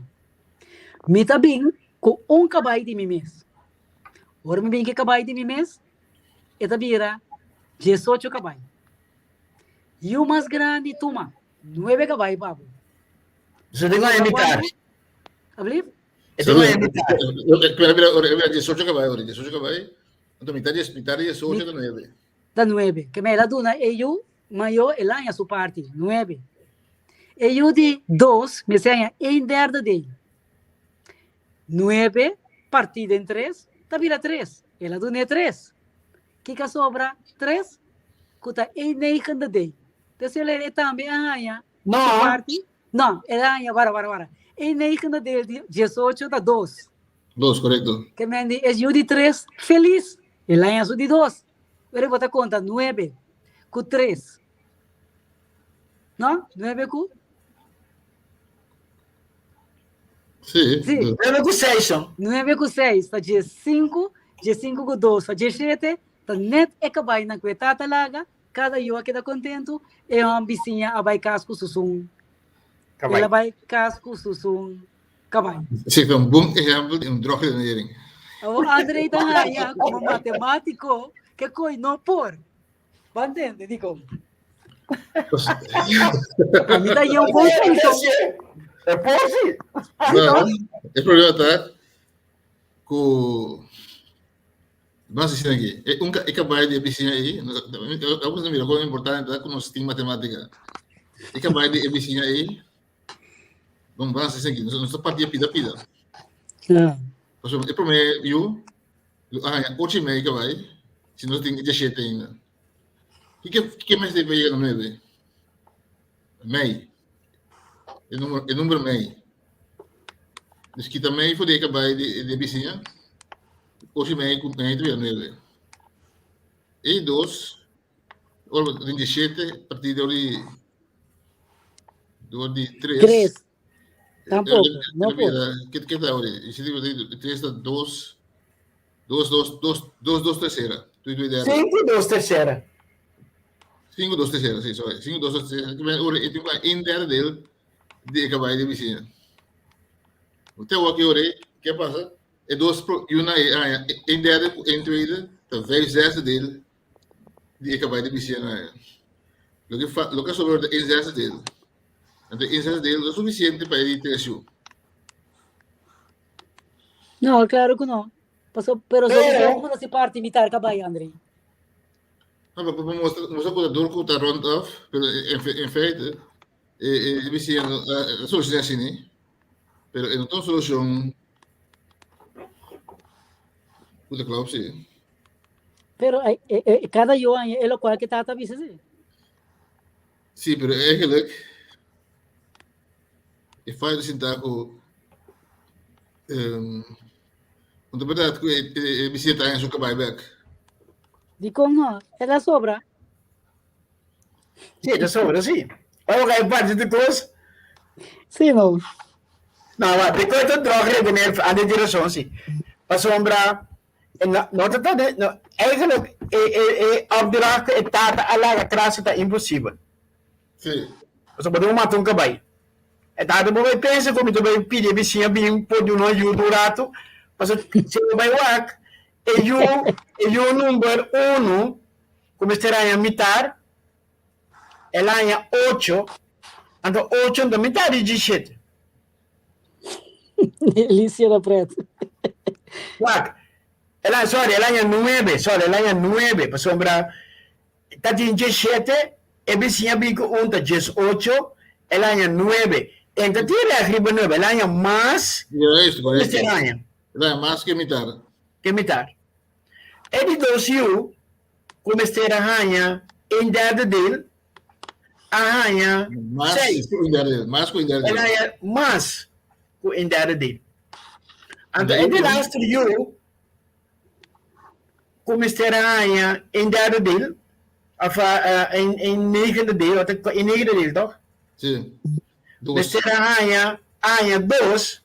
Me tá bem com cabai de mim mesmo. Ora me bem que cabai de mim mesmo. Eta vira 18 cabai. E o mais grande toma 9 cabai, papo. Você tem que imitar. Abrir? Espera, 18 caballos, 18 caballos. Então, metade 18 da 9. Da 9. Que me la duna, eu, maior, ela a sua parte, 9. Eu de 2, me sei em derda dele. 9, partida em 3, tá vira 3. Ela duna é 3. Que sobra? 3. Cuta em neicanda dele. Então, ele também arranha. Não, ela arranha, para. E neicanda dele, 18 da 2. 2, correto. Que me diz, eu de 3, feliz. Ela arranha de 2. Pero botar conta, 9 com 3. Não? 9 com? Sim. 9 com 6. 9 com 6. Tá de 5 com 2. Tá de 7. Tá net é que vai na cueta talaga. Cada eu aqui tá contento. É uma vizinha a vai casco susum. Ela vai casco susum. Kabay. Esse é um bom exemplo de drogredenering. O Andrei Tahaya, como matemático, que coi não por. Entende? Digo, a mim daí é um bom solução. É possível. Não, o problema está com... Vamos dizer aqui, é capaz de piscina aí, alguns não viram como é importante estar com nós tem matemática. É capaz de piscina aí, vamos dizer aqui, nós partia pida. Por exemplo, é para mim, eu, 8:30 que vai, se nós temos 17 ainda. O que mais tem para chegar no 9? MEI. É número MEI. Então, que também foi capaz de piscina, 8:30 com 9. E 2, 27, a partir de 3. 3. Tampouco, não pode. Que está agora? Se digo 3, 2, terceira. 5, 2 terceira. 5, 2 terceira, sim, sorry. 5, 2 terceira. Ora, eu tenho um derde dele de acabar de piscina. O teu aqui, ora, que passa? É 2, um derde, um tweede, de 5/6 dele de acabar de piscina. O que sobre o 1/6 dele. Então, 1/6 dele é suficiente para ele ter isso. Não, claro que não. Pero só como se parte imitar Kabay, Andrei. Para mostrar que o dor que está round off, em feito, a solução é assim, né? Mas não tem solução. Puta, claro, sim. Pero cada ano é o qual que está a avisar. Sim, mas eigenlijk, é fácil sentar com. Na verdade, é visita em sua buyback. Digo, não, é da sobra. Sim, da sobra, sim. Olha o que é parte de coisa. Sim, não. Não, mas depois eu troco a direção, sim. Para sombra, não está dentro. Eigenlijk, opdracht, etapa, a classe está impossível. Sim. Você pode matar um cabelo. Etapa, você pensa como tu vai pedir vizinha, bem, pode não ajudar o rato, mas você vai lá. E o número 1, como será a mitad, ela é 8, então 8 da metade de 17. Delícia da preta. Claro. Ela é 9, para sombra, está de 17, e vizinha bico 1 está 18, ela é 9. Então, tira arriba 9, ela é mais, É isso, como será? Ela é mais que mitad. Que mitad. E de 12, como será a em dado dele, a Mais 6. que o derde. Mais que o derde. Ela é mais com em dado dele. Então, em de last you, como será a em dado dele, em negro dele, ou em negro dele, toch? Sim. Mas será a 2,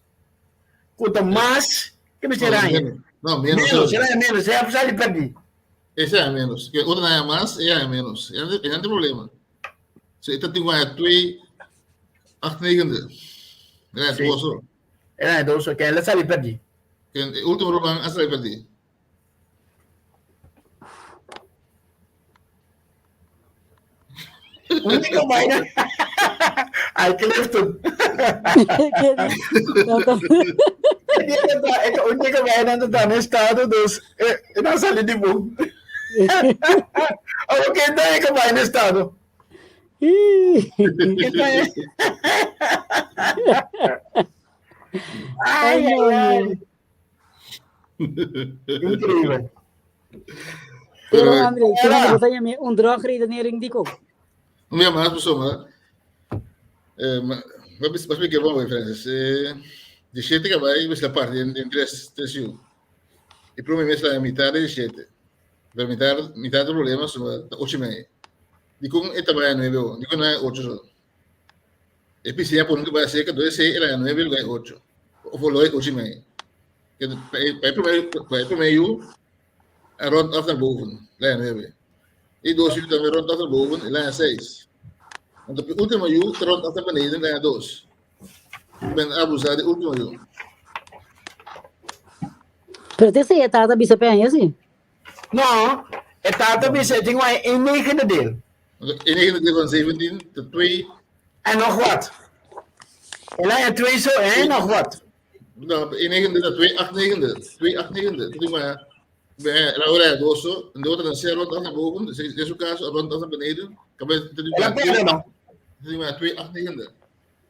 com mais, que será a Não, menos. ela é menos, é a pessoa de perder. Esse é menos. Que outra é mais, é menos. Não tem problema. Se ele tem uma 2, 8, 9. É, Sim. duas. Ela é 2, ok, ela sabe perder. O último round, essa vai perder. Onde que vai, né? Ai, que lefto. Onde que vai, não está no estado dos... Não sali de bom. O que daí que vai no estado? Ai. Incrível. Pero, Andrei, kailangan ko tayo un draw redenering di ko. Não me mais, pessoal, mas porque vamos, Francis. De 7 que vai, vai ser a parte em 3 1. E provavelmente a metade de 7. Pero metade do problema são 8:30. De como é trabalhar 9, de como não é 8 só. E piscina por onde vai ser que 2 ela é 9 lugar 8. Ou foi 8:30. Que vai primeiro a rond af naar boven, lijn 9. E 2 uur dan weer rond af naar boven, lijn 6. Want op de ultima uur rond af naar beneden, lijn 2. Ben abusado de último eu. Pero te sei tata bisa penha assim. Não, é tata bisa, tem uma enigma dele. In 1917, de 2, En nog wat. En dan je 2 zo, en nog wat. nou, in 289, 289, toen maar bij Laura Dosso, en de andere dan zeer rond naar boven, dus in zo'n caso rond naar beneden, kan je toen En dan ben je dan. toen maar 289.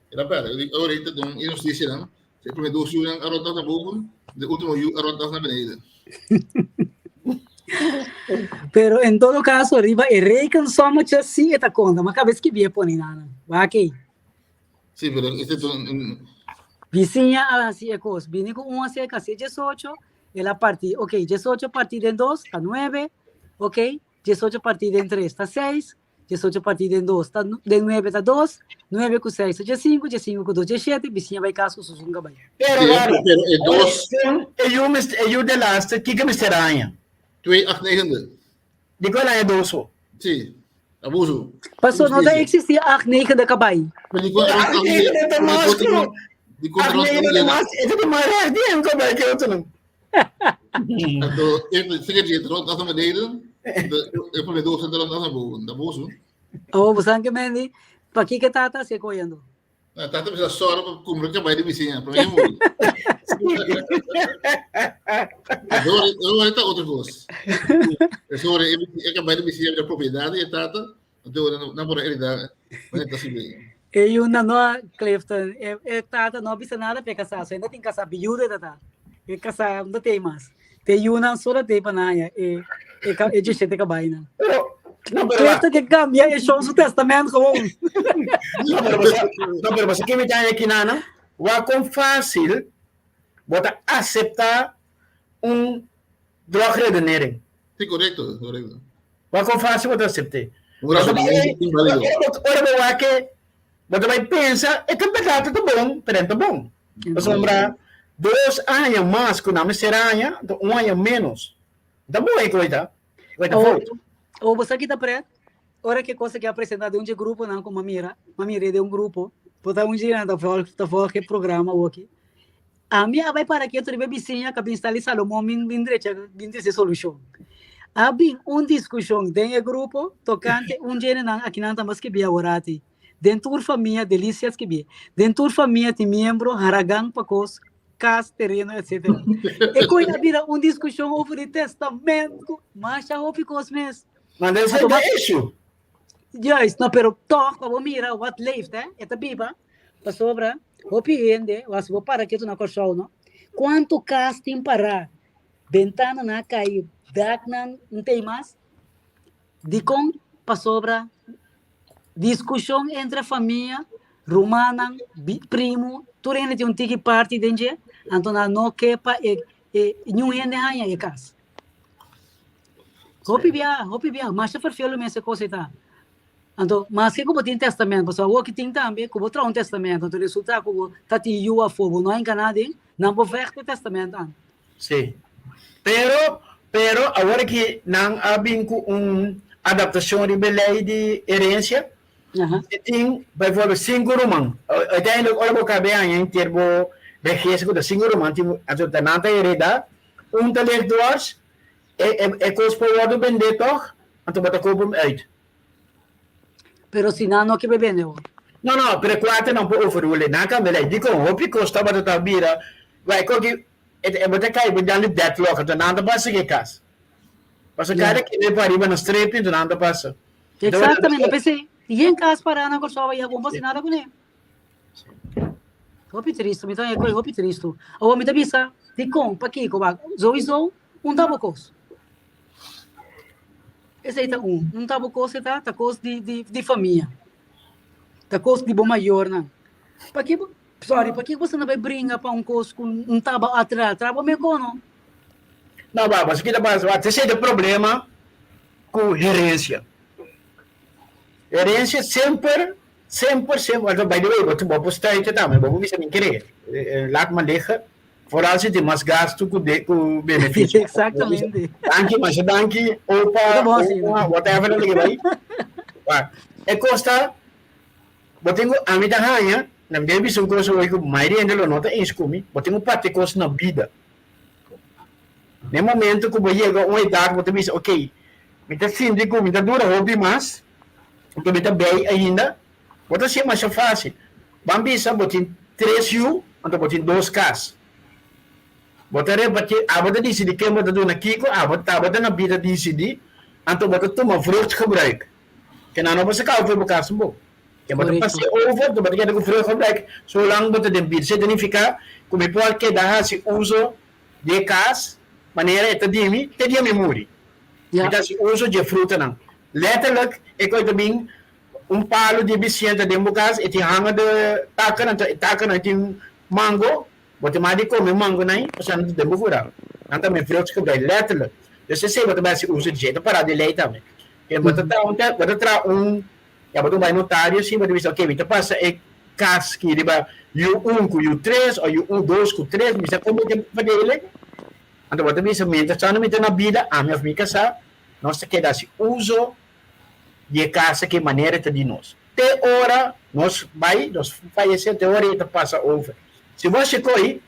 En dan ben je, oh, dat doen in ons station dan, zeg maar door zo'n rond naar boven, de ultimo rond naar beneden. Pero em todo caso, arriba e rekensommetjes zie je ta conta, maar cabeça que bia poni nana. Aqui. Sí, pero este es un... Vizinha así é coisa. Vini com uma cerca, 18, ela partir, ok, 18 partido em 2, está 9, ok, 18 partido em 3, está 6, 18 partido em 2, está de 9 está 2, 9 com 6 está 5, 5 com 2 está 7, vizinha vai caso, susunga vai. Pero, Sí, claro, pero el dos, eu de laatste, kijk hem eens erin. 289. Die kon hij doen zo. Sí, abuso. Passou, não dá existir a 9 da cabai. Pero ni con Ach, nee, dat is masker. ni con Ach nee, dat is masker. Het is maar recht, die hem kan bij Keutel. Eerst zeker je rond naar beneden, de van de doos en dan naar boven. Dat boos. Oh, você que mendi, para que que tata se coiando. Nou, dat is een zorg op kumbrika bij de vizinha. Para mim, muito. Agora está outra coisa. Agora é que bij de vizinha da propriedade e tata, então não por ele dá, mas está assim bem. E uma no Clifton, tata não bisa nada para casar, só ainda tem casar biúda tata. E casar não tem mais. Tem uma só tem para naia e de gente que vai na. Não, pero Clifton que cambia e show o testamento com. não, pero você quer me dar aqui nana? Wa com fácil, bota aceitar drogredenering. Sí, correcto, correcto. Wa com fácil bota aceitar. Un razonamiento inválido. Ora que você vai pensar, é que verdade tá bom, pero tá bom. Você lembra 2 anos mais que não será anos, 1 ano menos. Tá bom aí coisa. Coisa forte. Ou você que tá preto, hora que coisa que apresentar de um grupo não com uma mira de um grupo, botar dia tá fora que programa o aqui. A minha vai para que eu tive vizinha que instalar Salomão min direita essa solução. Abin discussão dentro do grupo tocante dia não aqui não estamos que via orati. Dentro da família delícias que via. Dentro da família tem membro haragang pacos cas terreno etc. E coisa vira discussão sobre testamento, mas já houve cosmes. Mas esse é isso. Yes, no, pero toch, como mira, what leeft, esta biba, pa sobra, hopi ende, was vou para que tu na corção, no? Quanto casting para ventana na cai, dak não tem mais, de com pa sobra, discussão entre família, romana, primo, tu rende tem tiki party dentro, então não quepa e nenhum ende hanha e casa. Hopi bia, mas se for filho mesmo coisa tá. Então, mas que como tem testamento, pessoal, o que tem também, como trazer testamento, então resulta como tá te a fogo, não é enganado, não vou ver o testamento. Sim. Pero agora que não há adaptação de lei de herência, tem, por exemplo, 5 romãs. Até olha para o cabelo em termo de registro de 5 romãs, então da nata hereda, talentoso, é coisa para o vender toch, então bota compra uit. Pero se não que bebe não. Não, pero 4 não pode oferecer na câmera. Digo, hopi custa para tu bira, vai que é botar cai, botar ali deadlock, então nada passa que casa. Passa cara que ele para ir na strip, então nada passa. Exatamente, eu pensei, e em casa para não cortar vai algum você nada com ele. Hopi triste, então é coisa hopi triste. Ou me tabisa, digo, para que co ba, zo tabocos. Esse aí tá tabocos tá coisa de família. Tá coisa de bom maior, não. Para que você não vai brincar para coisa com taba atrás, traba me cono. Não, mas que você tem problema com herência. Herência sempre, by the way, você pode postar isso também, mas você não querer. Lá como liga, vooral se tem mais gasto com benefício. Exatamente. Danke, opa, whatever, vai. É costa, eu tenho a minha rainha, na minha visão, coisa hoje, a maioria ainda não está em escomi, mas tem parte de coisa na vida. No momento que você chega a uma idade, você diz, ok, me está síndico, me está dura hobby mais, então me está bem ainda, você se mais fácil. Bambisa, você tem 3 U, então você tem 2 casas. Você repartir, você decide que você está na Kiko, você na vida decide, então você toma fruto gebruik. Que não você causa para o caso bom. Que você passa over, você quer que o fruto gebruik, zolang você tem vida, significa que me pode que dar esse uso de casa, maneira de ter memória. Então, esse uso de fruta não. Letterlijk, ik weet também palo de bicicleta de casa e tem hanga de taca tem mango, você mais de comer mango não, você não tem bufurar. Não também frutos que vai letterlijk. Você sei você vai se usa de jeito para de lei também. Que você tra já você vai notário sim, você diz ok, então passa é cas que riba U1 com U3 ou U2 com 3, mas como tem para ele. Então você diz mentre está na vida, a minha família sabe, nós quer esse uso de casa que maneira de nós. Até hora, nós faz até hora e passa over. Se você corre,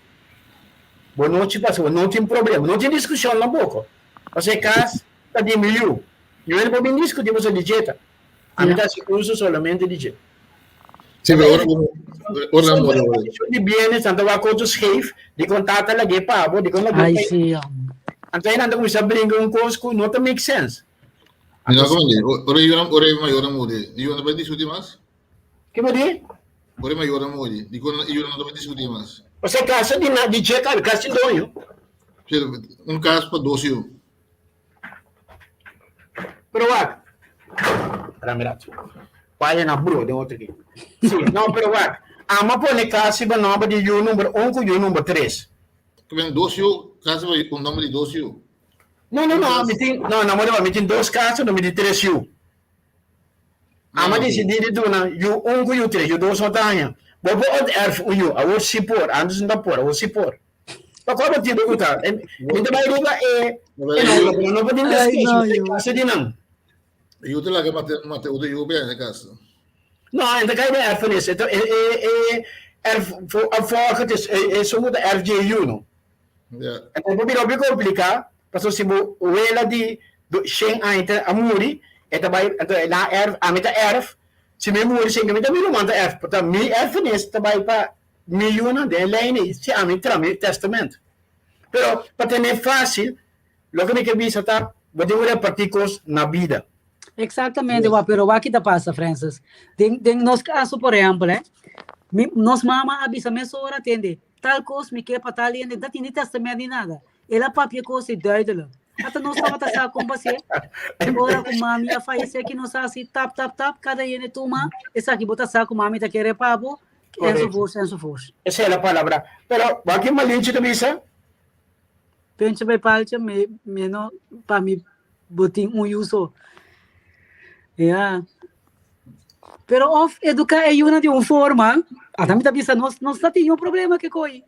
não te passa, não tem problema, não tem discussão na boca. Você casa, está de milho. E ele pode discutir você de jeito. A mim se usa somente de jeito. Sim, ora de bienes, então vai com os chefes, de contato lá que pago, de contato. Ai, sim. Então ainda não se brinca coisa que não make sense. Não, como é? Ora é maior amor. E eu não vai discutir mais? Que me diz? Ora é maior amor. E eu não vai discutir mais. Você casa de jeito, casa de dono. Caso para 12. Provar. Para mirar. Pai na bro de outro aqui. Sim, não provar. Ama pôr casa para nome de U número 1 com U número 3. Que vem 12, caso com nome de 12. Não, me tem 2 casas, não me tem 3 U. Ama decidir de uma U1 com U3, U2 não tá. Bobo od erf U, a o sipor, antes não por, o sipor. Pacote de buta. Me vai liga não pode descer, casa de não. E eu te lá que mate o de eu bem na casa. Não, ainda cai na erf nesse. Então erf for isso muda erf de U, não. Então vou me complicar, porque se o ela de Shen ainda a muri, vai na erf, a meta erf, se me muri sem me também não manda erf, porque me erf nesse vai para milhões de lei se a mim trame testamento. Pero para ter fácil, logo que me está, vou ter partículas na vida. Exatamente, pero aqui da passa, Francis. Tem nos caso, por exemplo, nos mama avisa me só atende. Tal coisa me quer para tal e ainda tem testamento nem nada. Ela papia coisa doida. Até nós estamos a saber como você. Agora com mami a fazer que nós assim tap cada ene toma. Essa aqui bota saco mami tá querer papo. Enso força. Essa é a palavra. Pero aqui malinche de missa. Pensa bem palcha me não para mim botin uso. Yeah. Pero educar é uma de uma forma. A também tá pensando nós tá tendo problema que coi.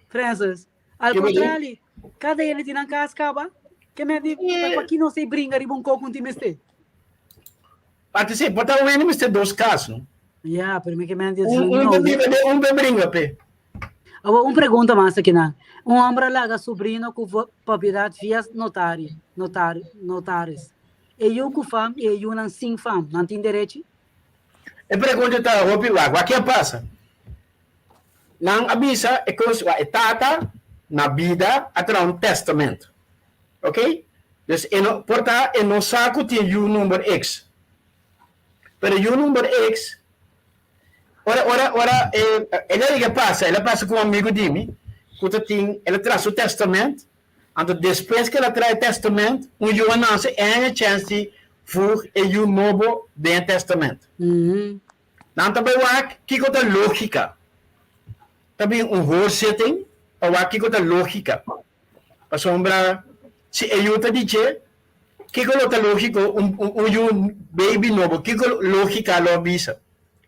Francis, ao contrário, cada ele tem na casa acaba. Que me diz, aqui não se brinca de bom coco com time este. Até se botar o ene me 2 casos, não? Yeah, pero me que me diz brinca pe. Uma pergunta mais aqui na. Homem lá sobrinho com propriedade via notários. E eu com fam e eu não sem fam, não tem direito? E pergunta tá, o que passa? Não avisa é coisa é tata na vida atrás um testamento. Ok? Então, portanto, no saco tem o número X. Pero o número X, ora, ela passa com um amigo de mim, ela traz o testamento, então depois que ela traz o testamento, o anúncio é a chance de for o novo de testamento. Não também que é a lógica. Também setting, ou que é a lógica. Para sombra, se eu te dizer, que é a lógica, baby novo, que é a lógica lo avisa,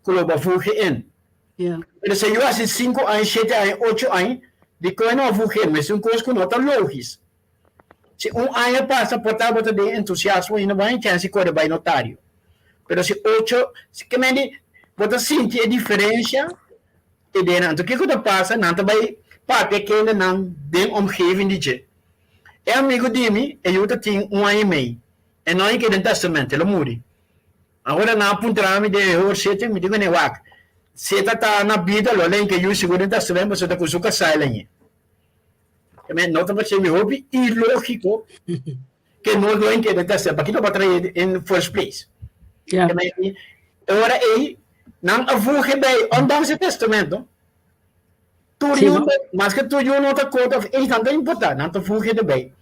que lo va fugir. Mas se eu hace 5 anos, 7 anos, 8 anos, de que não fugir, mas é uma coisa que não está lógica. Se ano passa, pode estar de entusiasmo e não vai ter chance de vai notário. Mas se 8, se que me pode sentir a diferença ideia não. Então, o que que passa? Não também papel que ainda não tem omgeving de é amigo de mim, eu tenho 1 ano e meio. E não é que tem testamento, ele morre. Agora, na apontar-me de hoje, me digo, né, wak. Se tá na vida, lo lem que eu seguro em testamento, você tá com suca sai lá. Também não tá ser meu hobby ilógico que não é que tem testamento, porque não vai trazer em first place. Agora, não avulgue bem, onde esse testamento? Tudo, mas que tudo não está conta, é tanto importante, não está avulgue bem.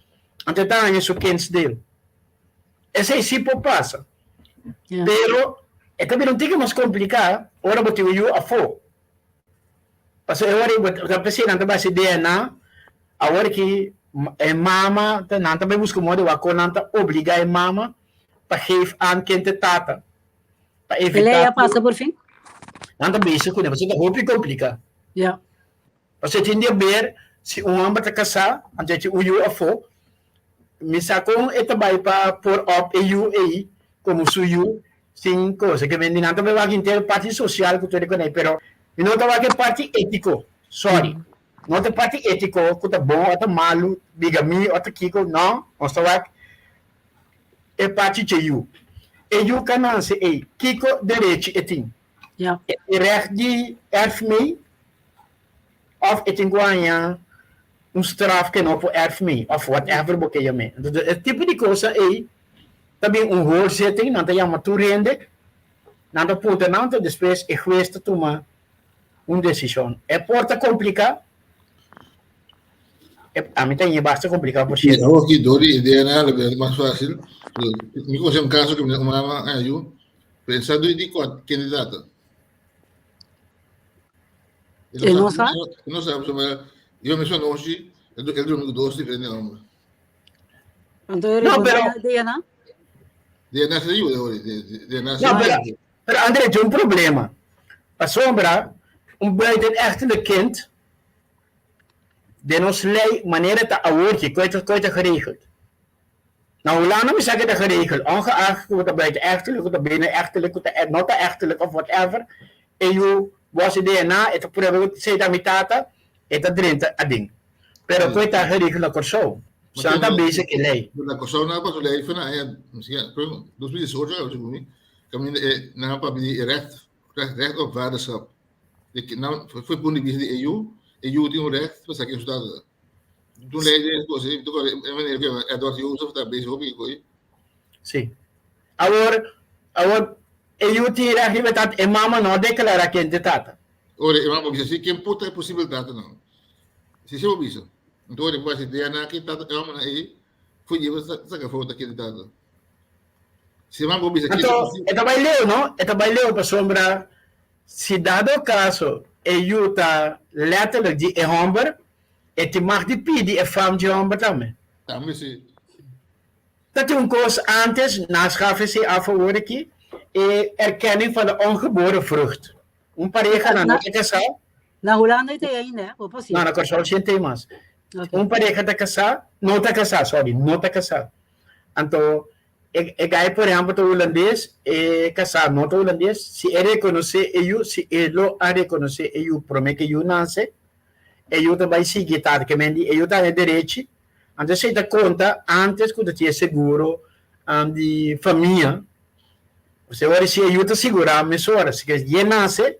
Ante tá isso quentes dele. Esse tipo passa. Pero é também não tem que mais complicar. Ora botou eu a fo. Passou agora eu pensei não vai ser DNA. Agora que é mama, não também busco modo a conanta obrigar a mama para geef aan quem te tata. Para evitar. Ele ia passar por fim? Não também isso quando você não pode complicar. Você tem de ver se homem está casar, antes de eu a fo. Misa kung ito ba pa por op EU aí como suyo sin cosa que vendem nada vai inteiro parte social que tu reconhece pero não tá que parte ético sorry não tem parte ético que tá bom ou tá malo bigami ou tá kiko não ou tá é parte de EU canance aí kiko direito etin e recht de erfmee of etin guanha straf que não pode erfmee of whatever porque je me esse tipo de coisa aí também rol setting não tem uma turende não tem ponto não tem depois é juiz tomar uma decisão é porta complicar a mim tem bastante complicado por ser não aqui Dori ideia não é mais fácil me conhece caso que uma ayu pensando em candidato ele não sabe mas eu menciono hoje ele domingo doce diferente não então ele não DNA DNA saiu DNA não pero André tem problema a sombra breed echt de kind de nos lei maneira ta award que coita geregeld nou hoe lang is dat geregeld ongeacht hoe dat breed echtelijk hoe dat binnen echtelijk hoe dat not echtelijk of whatever en je was DNA het probeer se da mitata eta drenta ading pero coita geregeld por so Santa basic lei la cosa na pas lei fana é misschien 2018 als ik me kami na pa bi recht op vaderschap nou foi por nível de EU tem um recht para que estudar do lei de coisa do é maneira que é do uso da base hobby coi sim agora EU tem a liberdade e mama não declara que é tata ora e mama diz assim que é possível tata não se se obisa então ele vai se DNA que tata é uma aí foi eu saca foto aqui de tata se mama obisa que é trabalhou para sombra se dado o caso EU está letterlijk die homber e te mag die pidi e fam de homber também. Também sim. Dat is een koers antes, naschaffen ze afgehoord aqui, e erkenning van de ongeboren vrucht. Pareja não é casar. Na Holanda tem ainda, ou possível? Não, na Corsol sim tem mais. Pareja está casar, não está casar, não está casar. Então, gai por exemplo do holandês é casar não do holandês se ele reconhecer EU se ele a reconhecer EU promete que EU nasce EU também seguir tá que mendi EU tá direito antes se dá conta antes que tinha seguro de família você vai se EU tá segurar a mesora se que ele nasce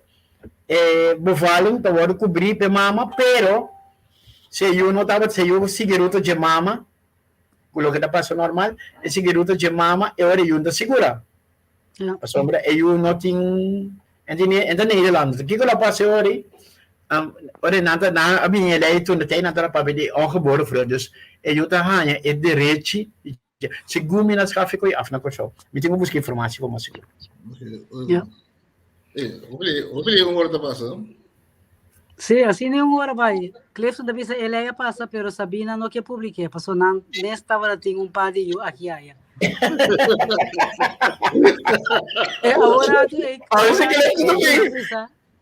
bovalo tá vai cobrir para mama pero se EU não tava se EU seguro de mama lo que está passando normal, esse garoto de mama é hora de segura. A sombra é não tem em Nederland. O que ela passa hoje? Ora nada a minha lei tu não tem nada para pedir ongeboren vrouw. Dus eu tá hanha é direito. Se gumi nas café coi af na coisa. Me tenho buscar informação como assim. Uma hora tá passando. Sim, assim nem uma hora vai. Clefson deve ser ele ia passar, pero Sabina não quer publicar. Passou nesta hora tem par de eu aqui aí.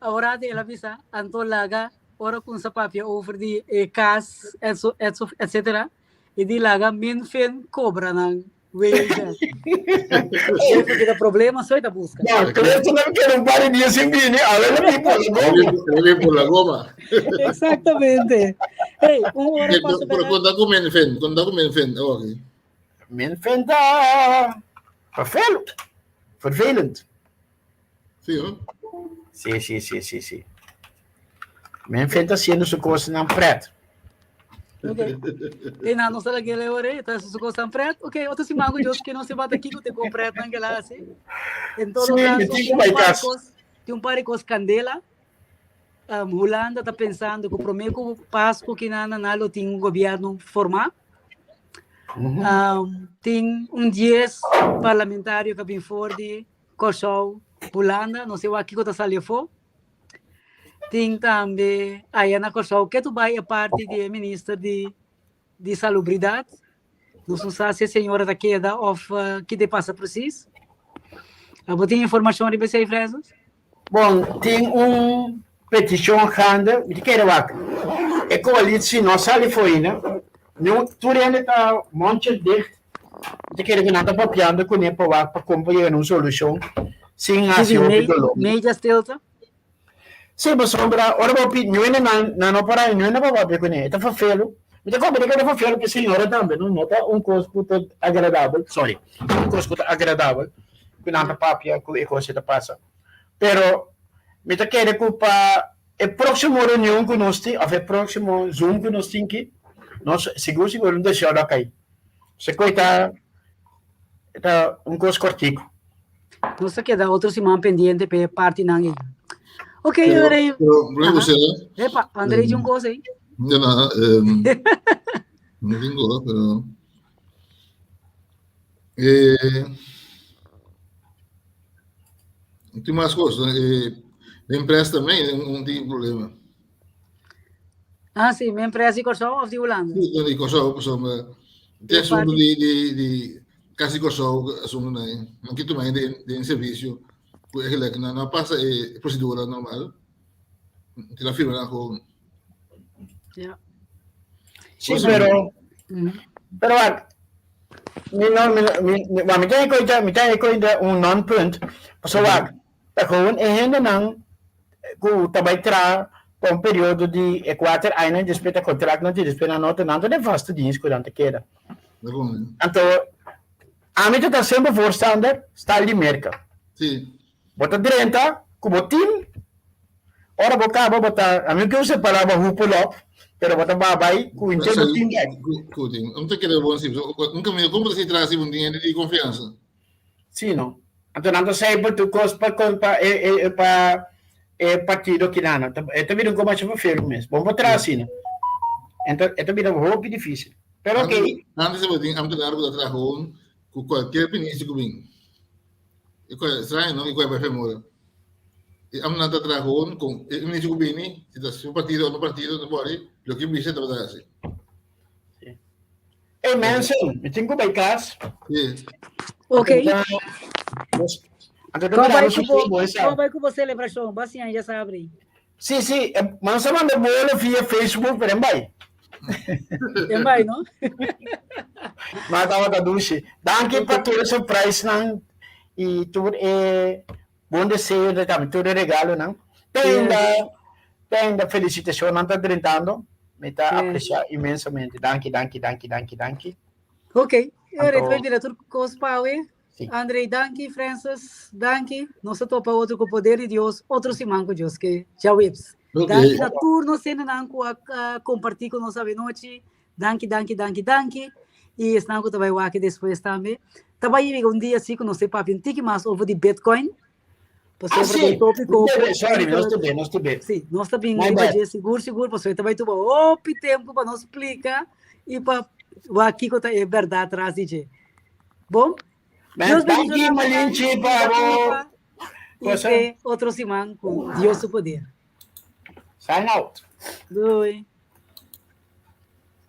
Agora ela visa, Anton laga, ora com sa papia over de cas, etc. E di laga min fin cobra ng Waze. Se tiver problema, só da busca. Não, credo não que não pare disso em mim, agora não me pode. Ele por la goma. Exatamente. Ei, hora passa Pero quando dá comendo, fen, ok. Men vindt dat vervelend. Vervelend. Sim, ó. Sim. Men vindt dat sendo su coisa não preto. Ok. E na nossa daquele hora, tá se gostam preto. Ok, outro se mango Deus que não se bate aqui que te compra naquela assim. Em todo Sim, caso, tem um par de coisas candela. Holanda está pensando que o primeiro passo que na tem um governo formar. Tem 10 parlamentários que vêm fora de Kosovo, Holanda, não sei o que está saliendo. Tem também aí na Kosovo que tu vai a parte de ministro de salubridade. Não sei se a senhora da queda ou que te passa preciso. Tem informação de você, Fresas? Bom, tem petição grande, me quero lá. É coalição nossa ali foi, né? Não, tudo ainda está monte de te quero que nada papiando com ele para acompanhar uma solução sem ação econômica. Meia stelta? Sim, mas sombra, ora vou pedir, não para não para papiar com ele, está fafelo. Me te compre que está fafelo que senhora também, não nota coisa agradável, coisa agradável, que nada papiar com a coisa que passa. Pero me te quero que para a próxima reunião que nós temos, a próximo Zoom que nós temos aqui, nós seguro não deixar a cair. Se coita coisa cortico. Não sei que dá outro semana pendente para parte não aí. Ok, Pero você, epa, Andrei de coisa aí. Não, não tenho, pero tem mais coisas. A empresa também não tem problema. Sim, minha empresa de Kosovo ou de Holanda? De Kosovo, tem assunto de quase Kosovo, assunto não que também de serviço, que não passa procedura normal, que a firma com. Sim, pero me tem coisa non-punt, pessoal, tá gewoon ainda não que também terá para período de 4 anos depois do contrato não te depois na nota não tem vasto dienst quando queda. Então a mim está sempre voorstander está de mercado. Sim. Bota 30, como team. Ora bota a mim que eu separava o pull-up, pero bota babai com o interno team. Não te quero bom sim, nunca me como se traz um dinheiro de confiança. Sim, não. Então não sei por tu coisa para partido que não. Então vira como se fosse mesmo. Vamos botar assim, né? Então vira muito difícil. Pero ok. Antes eu tinha muito largo da trabalho com qualquer ministro que vem. E coisa estranha, não? E coisa para fora. E am nada trabalho com o ministro que vem, se o partido ou no partido não pode, o que me está fazendo assim. Hey, Manson, me tenho que ir para casa. Sim. Ok. Como vai com você, Lebração? Bacian, já sabe. Sim. Mas você manda bola via Facebook, pero vai. Vai, não? Mas tava da duche. Danke para todo surprise, não? E tudo é bom desejo, também tudo é regalo, não? Tem da felicitação, não está tentando. Me está apreciando imensamente. Danke. Ok. Depois diretor Cospaue. Andrei, danke, Francis, danke. Nós topa outro com o poder de Deus, outro simão com Deus, que já vimos. Danke na turno, cena não compartilhar com nós a noite. Danke. E estão com também o aqui depois também. Também um dia assim que não sei para um tique mais over de Bitcoin. Sim. Sorry, nós estou bem. Sim, nós também seguro, você também tudo tempo para nós explicar e para o aqui que é verdade atrás de. Bom? Deus bendiga, Malinche, para outro semana com Deus o poder. Sign out. Oi.